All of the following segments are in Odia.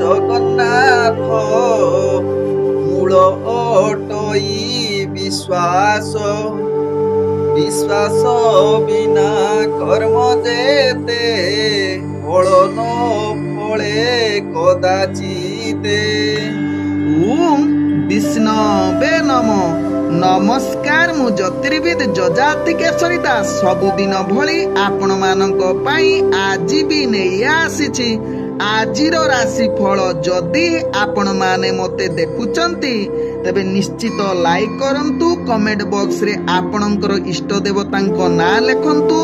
ଜଗନ୍ନାଥ ମୂଳ ଅଟଇ ବିଶ୍ୱାସ ବିଶ୍ୱାସ ବିନା କର୍ମ ଯେତେ ଫଳ ନ ଫଳେ କଦାଚିତେ। ଓମ୍ ବିଷ୍ଣବେ ନମ। ନମସ୍କାର, ମୁଁ ଜ୍ୟୋତିର୍ବିଦ ଯଜାତି କେଶରୀ ଦାସ ସବୁଦିନ ଭଳି ଆପଣମାନଙ୍କ ପାଇଁ ଆଜି ବି ନେଇ ଆସିଛି ଆଜିର ରାଶିଫଳ। ଯଦି ଆପଣମାନେ ମୋତେ ଦେଖୁଛନ୍ତି ତେବେ ନିଶ୍ଚିତ ଲାଇକ୍ କରନ୍ତୁ, କମେଣ୍ଟ ବକ୍ସରେ ଆପଣଙ୍କର ଇଷ୍ଟ ଦେବତାଙ୍କ ନାଁ ଲେଖନ୍ତୁ।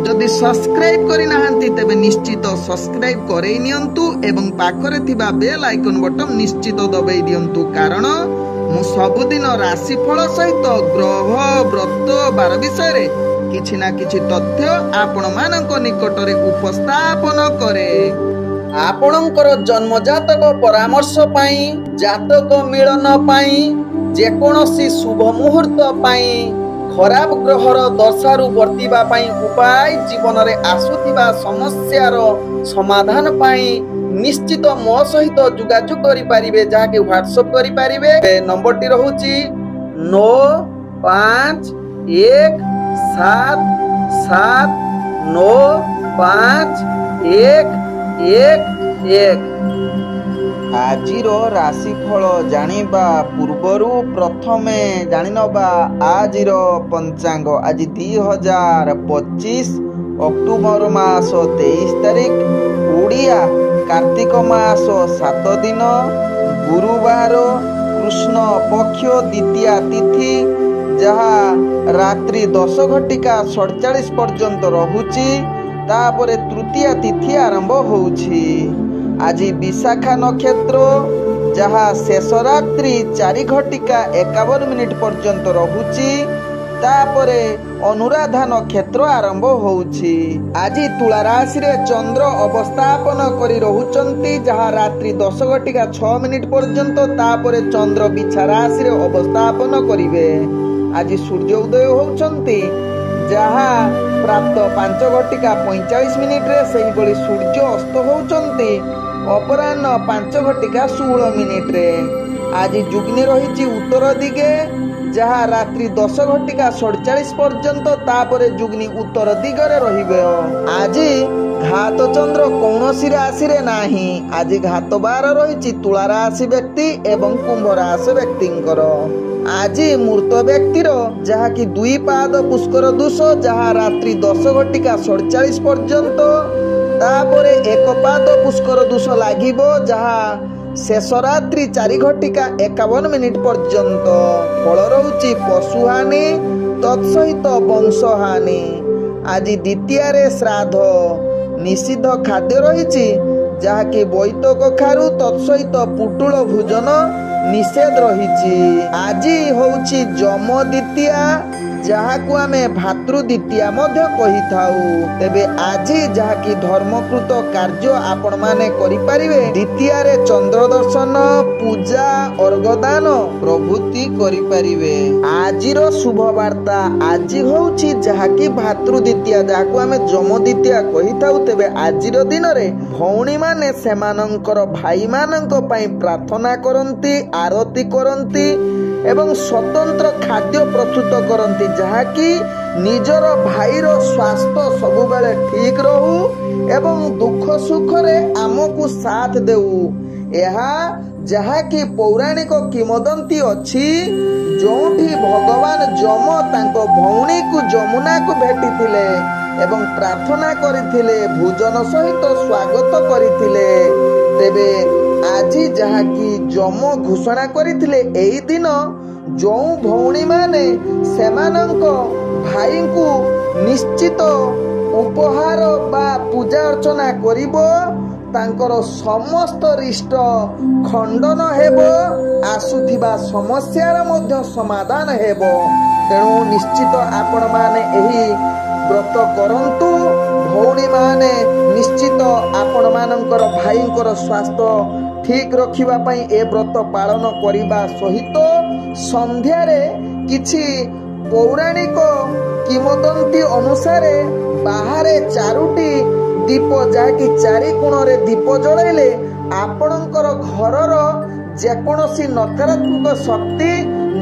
ଯଦି ସବସ୍କ୍ରାଇବ କରିନାହାନ୍ତି ତେବେ ନିଶ୍ଚିତ ସବସ୍କ୍ରାଇବ କରେଇ ନିଅନ୍ତୁ ଏବଂ ପାଖରେ ଥିବା ବେଲ୍ ଆଇକନ୍ ବଟନ ନିଶ୍ଚିତ ଦବାଇ ଦିଅନ୍ତୁ, କାରଣ ମୁଁ ସବୁଦିନ ରାଶିଫଳ ସହିତ ଗ୍ରହ ବ୍ରତ ବାର ବିଷୟରେ କିଛି ନା କିଛି ତଥ୍ୟ ଆପଣମାନଙ୍କ ନିକଟରେ ଉପସ୍ଥାପନ କରେ। ଆପଣଙ୍କର ଜନ୍ମ ଜାତକ ପରାମର୍ଶ ପାଇଁ, ଜାତକ ମିଳନ ପାଇଁ, ଯେକୌଣସି ଶୁଭ ମୁହୂର୍ତ୍ତ ପାଇଁ, ଖରାପ ଗ୍ରହର ଦଶାରୁ ବର୍ତ୍ତିବା ପାଇଁ ଉପାୟ, ଜୀବନରେ ଆସୁଥିବା ସମସ୍ୟାର ସମାଧାନ ପାଇଁ ନିଶ୍ଚିତ ମୋ ସହିତ ଯୋଗାଯୋଗ କରିପାରିବେ, ଯାହାକି ହ୍ୱାଟ୍ସଆପ୍ କରିପାରିବେ। ନମ୍ବରଟି ରହୁଛି 9517795111। ଆଜିର ରାଶିଫଳ ଜାଣିବା ପୂର୍ବରୁ ପ୍ରଥମେ ଜାଣିନେବା ଆଜିର ପଞ୍ଚାଙ୍ଗ। ଆଜି 2025 ଅକ୍ଟୋବର ମାସ 23 ତାରିଖ, ଓଡ଼ିଆ କାର୍ତ୍ତିକ ମାସ 7 ଦିନ, ଗୁରୁବାର, କୃଷ୍ଣ ପକ୍ଷ ଦ୍ୱିତୀୟା ତିଥି, ଯାହା ରାତ୍ରି 10:47 ପର୍ଯ୍ୟନ୍ତ ରହୁଛି। ତାପରେ ତୃତୀୟା ତିଥି ଆରମ୍ଭ ହେଉଛି। ଆଜି ବିଶାଖା ନକ୍ଷତ୍ର, ଯାହା ଶେଷ ରାତ୍ରି 4:51 ପର୍ଯ୍ୟନ୍ତ ରହୁଛି। ତାପରେ ଅନୁରାଧା ନକ୍ଷତ୍ର ଆରମ୍ଭ ହେଉଛି। ଆଜି ତୁଳା ରାଶିରେ ଚନ୍ଦ୍ର ଅବସ୍ଥାପନ କରି ରହୁଛନ୍ତି, ଯାହା ରାତ୍ରି 10:06 ପର୍ଯ୍ୟନ୍ତ। ତାପରେ ଚନ୍ଦ୍ର ବିଛା ରାଶିରେ ଅବସ୍ଥାପନ କରିବେ। ଆଜି ସୂର୍ଯ୍ୟ ଉଦୟ ହେଉଛନ୍ତି, ଯାହା ପ୍ରାପ୍ତ 5:45, ସେହିଭଳି ସୂର୍ଯ୍ୟ ଅସ୍ତ ହେଉଛନ୍ତି ଅପରାହ୍ନ 5:16। ଆଜି ଯୁଗ୍ନି ରହିଛି ଉତ୍ତର ଦିଗେ, ଯାହା ରାତ୍ରି 10:47 ପର୍ଯ୍ୟନ୍ତ। ତାପରେ ଯୁଗ୍ନି ଉତ୍ତର ଦିଗରେ ରହିବ। ଆଜି ଘାତ ଚନ୍ଦ୍ର କୌଣସି ରାଶିରେ ନାହିଁ। ଆଜି ଘାତ ବାର ରହିଛି ତୁଳା ରାଶି ବ୍ୟକ୍ତି ଏବଂ କୁମ୍ଭ ରାଶି ବ୍ୟକ୍ତିଙ୍କର। ଆଜି ମୃତ ବ୍ୟକ୍ତିର ଯାହାକି 2 ପାଦ ପୁଷ୍କର ଦୋଷ, ଯାହା ରାତ୍ରି 10:47 ପର୍ଯ୍ୟନ୍ତ। ତାପରେ 1 ପାଦ ପୁଷ୍କର ଦୋଷ ଲାଗିବ, ଯାହା ଶେଷ ରାତ୍ରି 4:51 ପର୍ଯ୍ୟନ୍ତ। ଫଳ ରହୁଛି ପଶୁହାନି ତତ୍ସହିତ ବଂଶହାନି। ଆଜି ଦ୍ୱିତୀୟାରେ ଶ୍ରାଦ୍ଧ। ନିଷିଦ୍ଧ ଖାଦ୍ୟ ରହିଛି, ଯାହାକି ବୋଇତ କଖାରୁ ତତ୍ସହିତ ପୁଟୁଳ ଭୋଜନ ନିଷେଧ ରହିଛି। ଆଜି ହେଉଛି ଯମ ଦ୍ୱିତୀୟା, ଯାହାକୁ ଆମେ ଭାତୃ ଦ୍ୱିତୀୟା ମଧ୍ୟ କହିଥାଉ। ତେବେ ଆଜି ଯାହାକି ଧର୍ମକୃତ କାର୍ଯ୍ୟ ଆପଣମାନେ କରିପାରିବେ। ଦ୍ୱିତୀୟାରେ ଚନ୍ଦ୍ର ଦର୍ଶନ, ପୂଜା, ଅର୍ଘଦାନ ପ୍ରଭୃତି କରିପାରିବେ। ଆଜିର ଶୁଭ ବାର୍ତ୍ତା ଆଜି ହେଉଛି ଯାହାକି ଭାତୃ ଦ୍ୱିତୀୟା, ଯାହାକୁ ଆମେ ଯମ ଦ୍ୱିତୀୟା କହିଥାଉ। ତେବେ ଆଜିର ଦିନରେ ଭଉଣୀମାନେ ସେମାନଙ୍କର ଭାଇମାନଙ୍କ ପାଇଁ ପ୍ରାର୍ଥନା କରନ୍ତି, ଆରତି କରନ୍ତି ଏବଂ ସ୍ୱତନ୍ତ୍ର ଖାଦ୍ୟ ପ୍ରସ୍ତୁତ କରନ୍ତି, ଯାହାକି ନିଜର ଭାଇର ସ୍ୱାସ୍ଥ୍ୟ ସବୁବେଳେ ଠିକ ରହୁ ଏବଂ ଦୁଃଖ ସୁଖରେ ଆମକୁ ସାଥ ଦେଉ। ଏହା ଯାହାକି ପୌରାଣିକ କିମ୍ବଦନ୍ତୀ ଅଛି, ଯେଉଁଠି ଭଗବାନ ଯମ ତାଙ୍କ ଭଉଣୀକୁ ଯମୁନାକୁ ଭେଟିଥିଲେ ଏବଂ ପ୍ରାର୍ଥନା କରିଥିଲେ, ଭୋଜନ ସହିତ ସ୍ୱାଗତ କରିଥିଲେ। ତେବେ ଆଜି ଯାହାକି ଯମ ଘୋଷଣା କରିଥିଲେ, ଏହି ଦିନ ଯେଉଁ ଭଉଣୀମାନେ ସେମାନଙ୍କ ଭାଇଙ୍କୁ ନିଶ୍ଚିତ ଉପହାର ବା ପୂଜା ଅର୍ଚ୍ଚନା କରିବ, ତାଙ୍କର ସମସ୍ତ ରିଷ୍ଟ ଖଣ୍ଡନ ହେବ, ଆସୁଥିବା ସମସ୍ୟାର ମଧ୍ୟ ସମାଧାନ ହେବ। ତେଣୁ ନିଶ୍ଚିତ ଆପଣମାନେ ଏହି ବ୍ରତ କରନ୍ତୁ। ଭଉଣୀମାନେ ନିଶ୍ଚିତ ଆପଣମାନଙ୍କର ଭାଇଙ୍କର ସ୍ୱାସ୍ଥ୍ୟ ଠିକ ରଖିବା ପାଇଁ ଏ ବ୍ରତ ପାଳନ କରିବା ସହିତ ସନ୍ଧ୍ୟାରେ କିଛି ପୌରାଣିକ କିମ୍ବଦନ୍ତୀ ଅନୁସାରେ ବାହାରେ 4ଟି ଦୀପ, ଯାହାକି 4 କୋଣରେ ଦୀପ ଜଳାଇଲେ ଆପଣଙ୍କର ଘରର ଯେକୌଣସି ନକାରାତ୍ମକ ଶକ୍ତି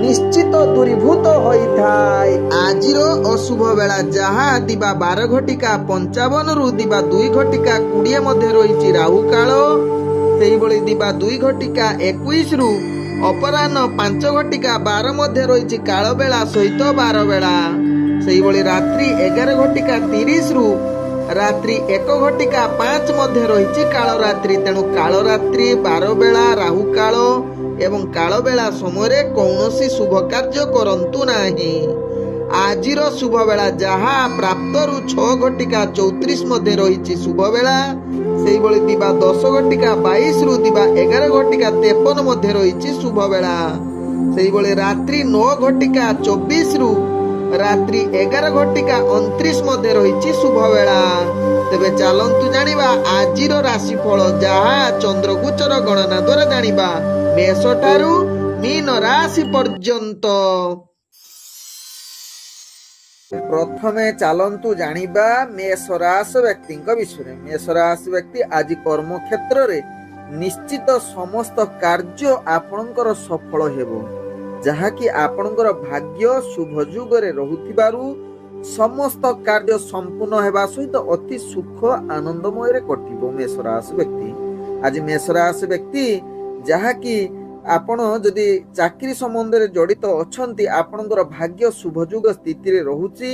ନିଶ୍ଚିତ ଦୂରୀଭୂତ ହୋଇଥାଏ। ଆଜିର ଅଶୁଭ ବେଳା ଯାହା ଦିବା 12:55ରୁ ଦିବା 2:20 ମଧ୍ୟ ରହିଛି ରାହୁ କାଳ। ସେହିଭଳି ଦିବା 2:21ରୁ ଅପରାହ୍ନ 5:12 ମଧ୍ୟ ରହିଛି କାଳ ବେଳା ସହିତ ବାର ବେଳା। ସେହିଭଳି ରାତ୍ରି 11:30ରୁ ରାତ୍ରି 1:05 ମଧ୍ୟ ରହିଛି କାଳ ରାତ୍ରି। ତେଣୁ କାଳ ରାତ୍ରି, ବାର ବେଳା, ରାହୁ କାଳ ଏବଂ କାଳ ବେଳା ସମୟରେ କୌଣସି ଶୁଭ କାର୍ଯ୍ୟ କରନ୍ତୁ ନାହିଁ। ଆଜିର ଶୁଭ ବେଳା ଯାହା ପ୍ରାପ୍ତରୁ 6:34 ମଧ୍ୟ ରହିଛି ଶୁଭ ବେଳା। ସେହିଭଳି ଦିବା 10:22ରୁ ଦିବା 11:53 ମଧ୍ୟ ରହିଛି ଶୁଭ ବେଳା। ସେହିଭଳି ରାତ୍ରି 9:24ରୁ ରାତ୍ରି 11:29 ମଧ୍ୟ ରହିଛି ଶୁଭ ବେଳା। ତେବେ ଚାଲନ୍ତୁ ଜାଣିବା ଆଜିର ରାଶିଫଳ ଯାହା ଚନ୍ଦ୍ରଗୋଚର ଗଣନା ଦ୍ୱାରା ଜାଣିବା ମେଷ ଠାରୁ ମୀନ ରାଶି ପର୍ଯ୍ୟନ୍ତ। ପ୍ରଥମେ ଚାଲନ୍ତୁ ଜାଣିବା ମେଷ ରାଶି ବ୍ୟକ୍ତିଙ୍କ ବିଷୟରେ। ମେଷ ରାଶି ବ୍ୟକ୍ତି ଆଜି କର୍ମକ୍ଷେତ୍ରରେ ନିଶ୍ଚିତ ସମସ୍ତ କାର୍ଯ୍ୟ ଆପଣଙ୍କର ସଫଳ ହେବ, ଯାହାକି ଆପଣଙ୍କର ଭାଗ୍ୟ ଶୁଭ ଯୁଗରେ ରହୁଥିବାରୁ ସମସ୍ତ କାର୍ଯ୍ୟ ସମ୍ପୂର୍ଣ୍ଣ ହେବା ସହିତ ଅତି ସୁଖ ଆନନ୍ଦମୟରେ କଟିବ। ମେଷ ରାଶି ବ୍ୟକ୍ତି ଆଜି ମେଷ ରାଶି ବ୍ୟକ୍ତି ଯାହାକି ଆପଣ ଯଦି ଚାକିରି ସମ୍ବନ୍ଧରେ ଜଡ଼ିତ ଅଛନ୍ତି, ଆପଣଙ୍କର ଭାଗ୍ୟ ଶୁଭ ଯୁଗ ସ୍ଥିତିରେ ରହୁଛି,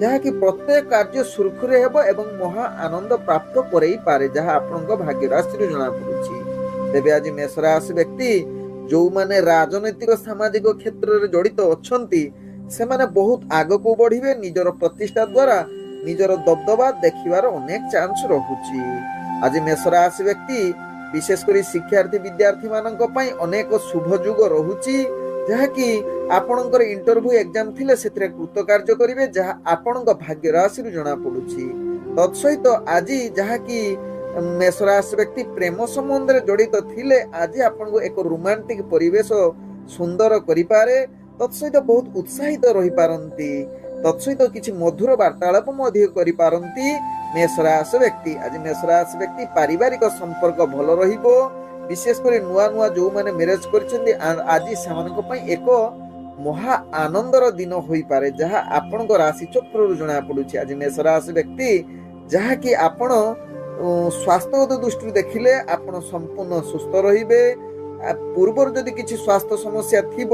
ଯାହାକି ପ୍ରତ୍ୟେକ କାର୍ଯ୍ୟ ସୁରୁଖୁରୁରେ ହେବ ଏବଂ ମହା ଆନନ୍ଦ ପ୍ରାପ୍ତ କରେଇ ପାରେ, ଯାହା ଆପଣଙ୍କ ଭାଗ୍ୟ ରାଶିରୁ ଜଣାପଡୁଛି। ତେବେ ଆଜି ମେଷ ରାଶି ବ୍ୟକ୍ତି ଯୋଉମାନେ ରାଜନୈତିକ ସାମାଜିକ କ୍ଷେତ୍ରରେ ଜଡ଼ିତ ଅଛନ୍ତି, ସେମାନେ ବହୁତ ଆଗକୁ ବଢିବେ। ନିଜର ପ୍ରତିଷ୍ଠା ଦ୍ୱାରା ନିଜର ଦବଦବା ଦେଖିବାର ଅନେକ ଚାନ୍ସ ରହୁଛି। ଆଜି ମେଷ ରାଶି ବ୍ୟକ୍ତି ବିଶେଷ କରି ଶିକ୍ଷାର୍ଥୀ ବିଦ୍ୟାର୍ଥୀ ମାନଙ୍କ ପାଇଁ ଅନେକ ଶୁଭ ଯୁଗ ରହୁଛି, ଯାହାକି ଆପଣଙ୍କର ଇଣ୍ଟରଭ୍ୟୁ ଏକ୍ଜାମ ଥିଲେ ସେଥିରେ କୃତକାର୍ଯ୍ୟ କରିବେ, ଯାହା ଆପଣଙ୍କ ଭାଗ୍ୟ ରାଶିରୁ ଜଣାପଡୁଛି। ତତ୍ସହିତ ଆଜି ଯାହାକି ମେଷ ରାଶି ବ୍ୟକ୍ତି ପ୍ରେମ ସମ୍ବନ୍ଧରେ ଜଡ଼ିତ ଥିଲେ, ଆଜି ଆପଣଙ୍କୁ ଏକ ରୋମାଣ୍ଟିକ ପରିବେଶ ସୁନ୍ଦର କରିପାରେ। ତତ୍ସହିତ ବହୁତ ଉତ୍ସାହିତ ରହିପାରନ୍ତି। ତତ୍ସହିତ କିଛି ମଧୁର ବାର୍ତ୍ତାଳାପ ମଧ୍ୟ କରିପାରନ୍ତି ମେଷ ରାଶି ବ୍ୟକ୍ତି। ଆଜି ମେଷ ରାଶି ବ୍ୟକ୍ତି ପାରିବାରିକ ସମ୍ପର୍କ ଭଲ ରହିବ। ବିଶେଷ କରି ନୂଆ ନୂଆ ଯୋଉମାନେ ମ୍ୟାରେଜ କରିଛନ୍ତି, ଆଜି ସେମାନଙ୍କ ପାଇଁ ଏକ ମହା ଆନନ୍ଦର ଦିନ ହୋଇପାରେ, ଯାହା ଆପଣଙ୍କ ରାଶି ଚକ୍ରରୁ ଜଣା ପଡୁଛି। ଆଜି ମେଷ ରାଶି ବ୍ୟକ୍ତି ଯାହାକି ଆପଣ ସ୍ୱାସ୍ଥ୍ୟଗତ ଦୃଷ୍ଟିରୁ ଦେଖିଲେ ଆପଣ ସମ୍ପୂର୍ଣ୍ଣ ସୁସ୍ଥ ରହିବେ। ପୂର୍ବରୁ ଯଦି କିଛି ସ୍ୱାସ୍ଥ୍ୟ ସମସ୍ୟା ଥିବ,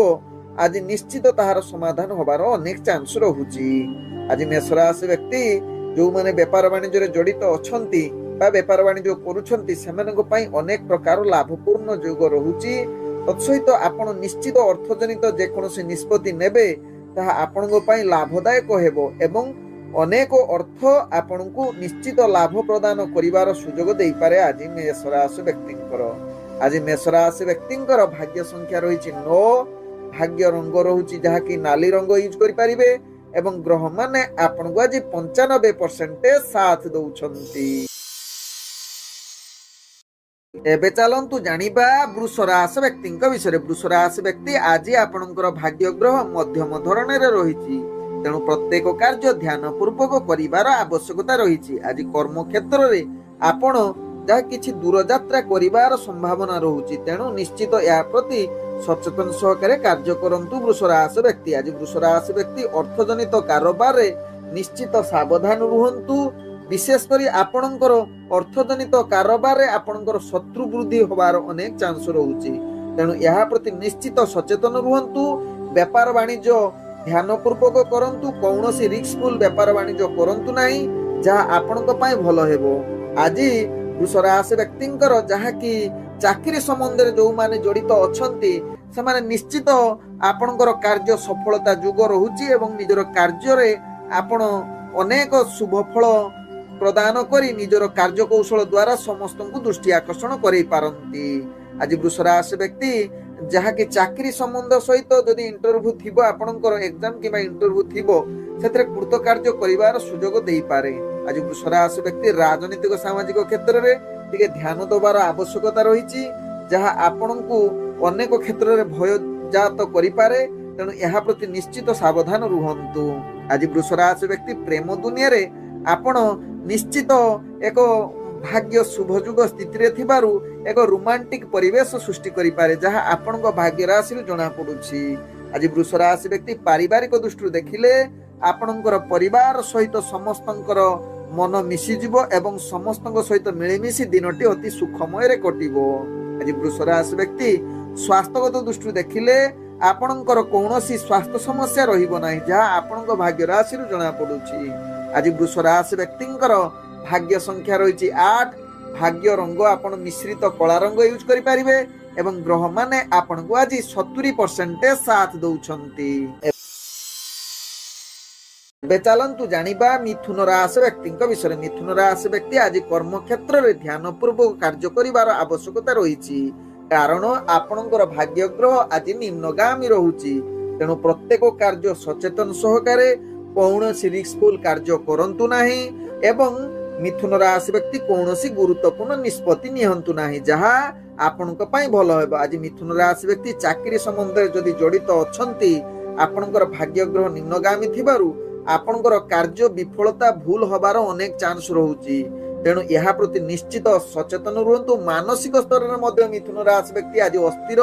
ଆଜି ନିଶ୍ଚିତ ତାହାର ସମାଧାନ ହବାର ଅନେକ ଚାନ୍ସ ରହୁଛି। ଆଜି ମେଷ ରାଶି ବ୍ୟକ୍ତି ଯୋଉମାନେ ବେପାର ବାଣିଜ୍ୟରେ ଜଡ଼ିତ ଅଛନ୍ତି ବା ବେପାର ବାଣିଜ୍ୟ କରୁଛନ୍ତି, ସେମାନଙ୍କ ପାଇଁ ଅନେକ ପ୍ରକାର ଲାଭପୂର୍ଣ୍ଣ ଯୋଗ ରହୁଛି। ତତ୍ସହିତ ଆପଣ ନିଶ୍ଚିତ ଅର୍ଥଜନିତ ଯେକୌଣସି ନିଷ୍ପତ୍ତି ନେବେ, ତାହା ଆପଣଙ୍କ ପାଇଁ ଲାଭଦାୟକ ହେବ ଏବଂ ଅନେକ ଅର୍ଥ ଆପଣଙ୍କୁ ନିଶ୍ଚିତ ଲାଭ ପ୍ରଦାନ କରିବାର ସୁଯୋଗ ଦେଇପାରେ ଆଜି ମେଷ ରାଶି ବ୍ୟକ୍ତିଙ୍କର। ଆଜି ମେଷ ରାଶି ବ୍ୟକ୍ତିଙ୍କର ଭାଗ୍ୟ ସଂଖ୍ୟା ରହିଛି 9, ଭାଗ୍ୟ ରଙ୍ଗ ରହୁଛି ଯାହାକି ନାଲି ରଙ୍ଗ ୟୁଜ କରିପାରିବେ ଏବଂ ଗ୍ରହ ମାନେ ଆପଣଙ୍କୁ ଆଜି 95% ସାଥ ଦଉଛନ୍ତି। ଏବେ ଚାଲନ୍ତୁ ଜାଣିବା ବୃଷ ରାଶି ବ୍ୟକ୍ତିଙ୍କ ବିଷୟରେ। ବୃଷ ରାଶି ବ୍ୟକ୍ତି ଆଜି ଆପଣଙ୍କର ଭାଗ୍ୟ ଗ୍ରହ ମଧ୍ୟମ ଧରଣରେ ରହିଛି, ତେଣୁ ପ୍ରତ୍ୟେକ କାର୍ଯ୍ୟ ଧ୍ୟାନ ପୂର୍ବକ କରିବାର ଆବଶ୍ୟକତା ରହିଛି। ଆଜି କର୍ମକ୍ଷେତ୍ରରେ ଆପଣ ଯାହା କିଛି ଦୂରଯାତ୍ରା କରିବାର ସମ୍ଭାବନା ରହୁଛି, ତେଣୁ ନିଶ୍ଚିତ ଏହା ପ୍ରତି ସଚେତନ ସହକାରେ କାର୍ଯ୍ୟ କରନ୍ତୁ ବୃଷ ରାଶି ବ୍ୟକ୍ତି। ଆଜି ବୃଷ ରାଶି ବ୍ୟକ୍ତି ଅର୍ଥଜନିତ କାରବାରରେ ନିଶ୍ଚିତ ସାବଧାନ ରୁହନ୍ତୁ। ବିଶେଷ କରି ଆପଣଙ୍କର ଅର୍ଥଜନିତ କାରବାରରେ ଆପଣଙ୍କର ଶତ୍ରୁ ବୃଦ୍ଧି ହବାର ଅନେକ ଚାନ୍ସ ରହୁଛି, ତେଣୁ ଏହା ପ୍ରତି ନିଶ୍ଚିତ ସଚେତନ ରୁହନ୍ତୁ। ବେପାର ବାଣିଜ୍ୟ ଧ୍ୟାନ ପୂର୍ବକ କରନ୍ତୁ। କୌଣସି ରିସ୍କଫୁଲ ବେପାର ବାଣିଜ୍ୟ କରନ୍ତୁ ନାହିଁ, ଯାହା ଆପଣଙ୍କ ପାଇଁ ଭଲ ହେବ। ଆଜି ବୃଷ ରାଶି ବ୍ୟକ୍ତିଙ୍କର ଯାହାକି ଚାକିରି ସମ୍ବନ୍ଧରେ ଯୋଉମାନେ ଜଡ଼ିତ ଅଛନ୍ତି, ସେମାନେ ନିଶ୍ଚିତ ଆପଣଙ୍କର କାର୍ଯ୍ୟ ସଫଳତା ଯୁଗ ରହୁଛି ଏବଂ ନିଜର କାର୍ଯ୍ୟରେ ଆପଣ ଅନେକ ଶୁଭ ଫଳ ପ୍ରଦାନ କରି ନିଜର କାର୍ଯ୍ୟକୌଶଳ ଦ୍ୱାରା ସମସ୍ତଙ୍କୁ ଦୃଷ୍ଟି ଆକର୍ଷଣ କରେଇ ପାରନ୍ତି। ଆଜି ବୃଷ ରାଶି ବ୍ୟକ୍ତି ଯାହାକି ଚାକିରି ସମ୍ବନ୍ଧ ସହିତ ଯଦି ଇଣ୍ଟରଭ୍ୟୁ ଥିବ, ଆପଣଙ୍କର ଏକ୍ଜାମ କିମ୍ବା ଇଣ୍ଟରଭ୍ୟୁ ଥିବ, ସେଥିରେ କୃତକାର୍ଯ୍ୟ କରିବାର ସୁଯୋଗ ଦେଇପାରେ। ଆଜି ବୃଷ ରାଶି ବ୍ୟକ୍ତି ରାଜନୈତିକ ସାମାଜିକ କ୍ଷେତ୍ରରେ ଟିକେ ଧ୍ୟାନ ଦେବାର ଆବଶ୍ୟକତା ରହିଛି, ଯାହା ଆପଣଙ୍କୁ ଅନେକ କ୍ଷେତ୍ରରେ ଭୟଜାତ କରିପାରେ, ତେଣୁ ଏହା ପ୍ରତି ନିଶ୍ଚିତ ସାବଧାନ ରୁହନ୍ତୁ। ଆଜି ବୃଷ ରାଶି ବ୍ୟକ୍ତି ପ୍ରେମ ଦୁନିଆରେ ଆପଣ ନିଶ୍ଚିତ ଏକ ଭାଗ୍ୟ ଶୁଭଯୁଗ ସ୍ଥିତିରେ ଥିବାରୁ ଏକ ରୋମାଣ୍ଟିକ ପରିବେଶ ସୃଷ୍ଟି କରିପାରେ, ଯାହା ଆପଣଙ୍କ ଭାଗ୍ୟ ରାଶିରୁ ଜଣାପଡୁଛି। ଆଜି ବୃଷ ରାଶି ବ୍ୟକ୍ତି ପାରିବାରିକ ଦୃଷ୍ଟିରୁ ଦେଖିଲେ ଆପଣଙ୍କର ପରିବାର ସହିତ ସମସ୍ତଙ୍କର ମନ ମିଶିଯିବ ଏବଂ ସମସ୍ତଙ୍କ ସହିତ ମିଳିମିଶି ଦିନଟି ଅତି ସୁଖମୟରେ କଟିବ। ଆଜି ବୃଷ ରାଶି ବ୍ୟକ୍ତି ସ୍ୱାସ୍ଥ୍ୟଗତ ଦୃଷ୍ଟିରୁ ଦେଖିଲେ ଆପଣଙ୍କର କୌଣସି ସ୍ୱାସ୍ଥ୍ୟ ସମସ୍ୟା ରହିବ ନାହିଁ, ଯାହା ଆପଣଙ୍କ ଭାଗ୍ୟ ରାଶିରୁ ଜଣାପଡୁଛି। ଆଜି ବୃଷ ରାଶି ବ୍ୟକ୍ତିଙ୍କର ଭାଗ୍ୟ ସଂଖ୍ୟା ରହିଛି 8। ଭାଗ୍ୟ ରଙ୍ଗ ଆପଣ ମିଶ୍ରିତ କଳା ରଙ୍ଗ ୟୁଜ କରିପାରିବେ ଏବଂ ଗ୍ରହମାନେ ଆପଣଙ୍କୁ ଆଜି 70% ସାଥ ଦଉଛନ୍ତି। ଏବେ ଚାଲନ୍ତୁ ଜାଣିବା ମିଥୁନ ରାଶି ବ୍ୟକ୍ତିଙ୍କ ବିଷୟରେ। ମିଥୁନ ରାଶି ବ୍ୟକ୍ତି ଆଜି କର୍ମକ୍ଷେତ୍ରରେ ଧ୍ୟାନ ପୂର୍ବକ କାର୍ଯ୍ୟ କରିବାର ଆବଶ୍ୟକତା ରହିଛି, କାରଣ ଆପଣଙ୍କର ଭାଗ୍ୟ ଗ୍ରହ ଆଜି ନିମ୍ନଗାମୀ ରହୁଛି। ତେଣୁ ପ୍ରତ୍ୟେକ କାର୍ଯ୍ୟ ସଚେତନ ସହକାରେ କୌଣସି ରିସ୍କଫୁଲ କାର୍ଯ୍ୟ କରନ୍ତୁ ନାହିଁ ଏବଂ ମିଥୁନ ରାଶି ବ୍ୟକ୍ତି କୌଣସି ଗୁରୁତ୍ୱପୂର୍ଣ୍ଣ ନିଷ୍ପତ୍ତି ନିଅନ୍ତୁ ନାହିଁ, ଯାହା ଆପଣଙ୍କ ପାଇଁ ଭଲ ହେବ। ଆଜି ମିଥୁନ ରାଶି ବ୍ୟକ୍ତି ଚାକିରି ସମ୍ବନ୍ଧରେ ଯଦି ଜଡିତ ଅଛନ୍ତି, ଆପଣଙ୍କର ଭାଗ୍ୟ ଗ୍ରହ ନିମ୍ନଗାମୀ ଥିବାରୁ ଆପଣଙ୍କର କାର୍ଯ୍ୟ ବିଫଳତା ଭୁଲ ହବାର ଅନେକ ଚାନ୍ସ ରହୁଛି। ତେଣୁ ଏହା ପ୍ରତି ନିଶ୍ଚିତ ସଚେତନ ରୁହନ୍ତୁ। ମାନସିକ ସ୍ତରରେ ମଧ୍ୟ ମିଥୁନ ରାଶି ବ୍ୟକ୍ତି ଆଜି ଅସ୍ଥିର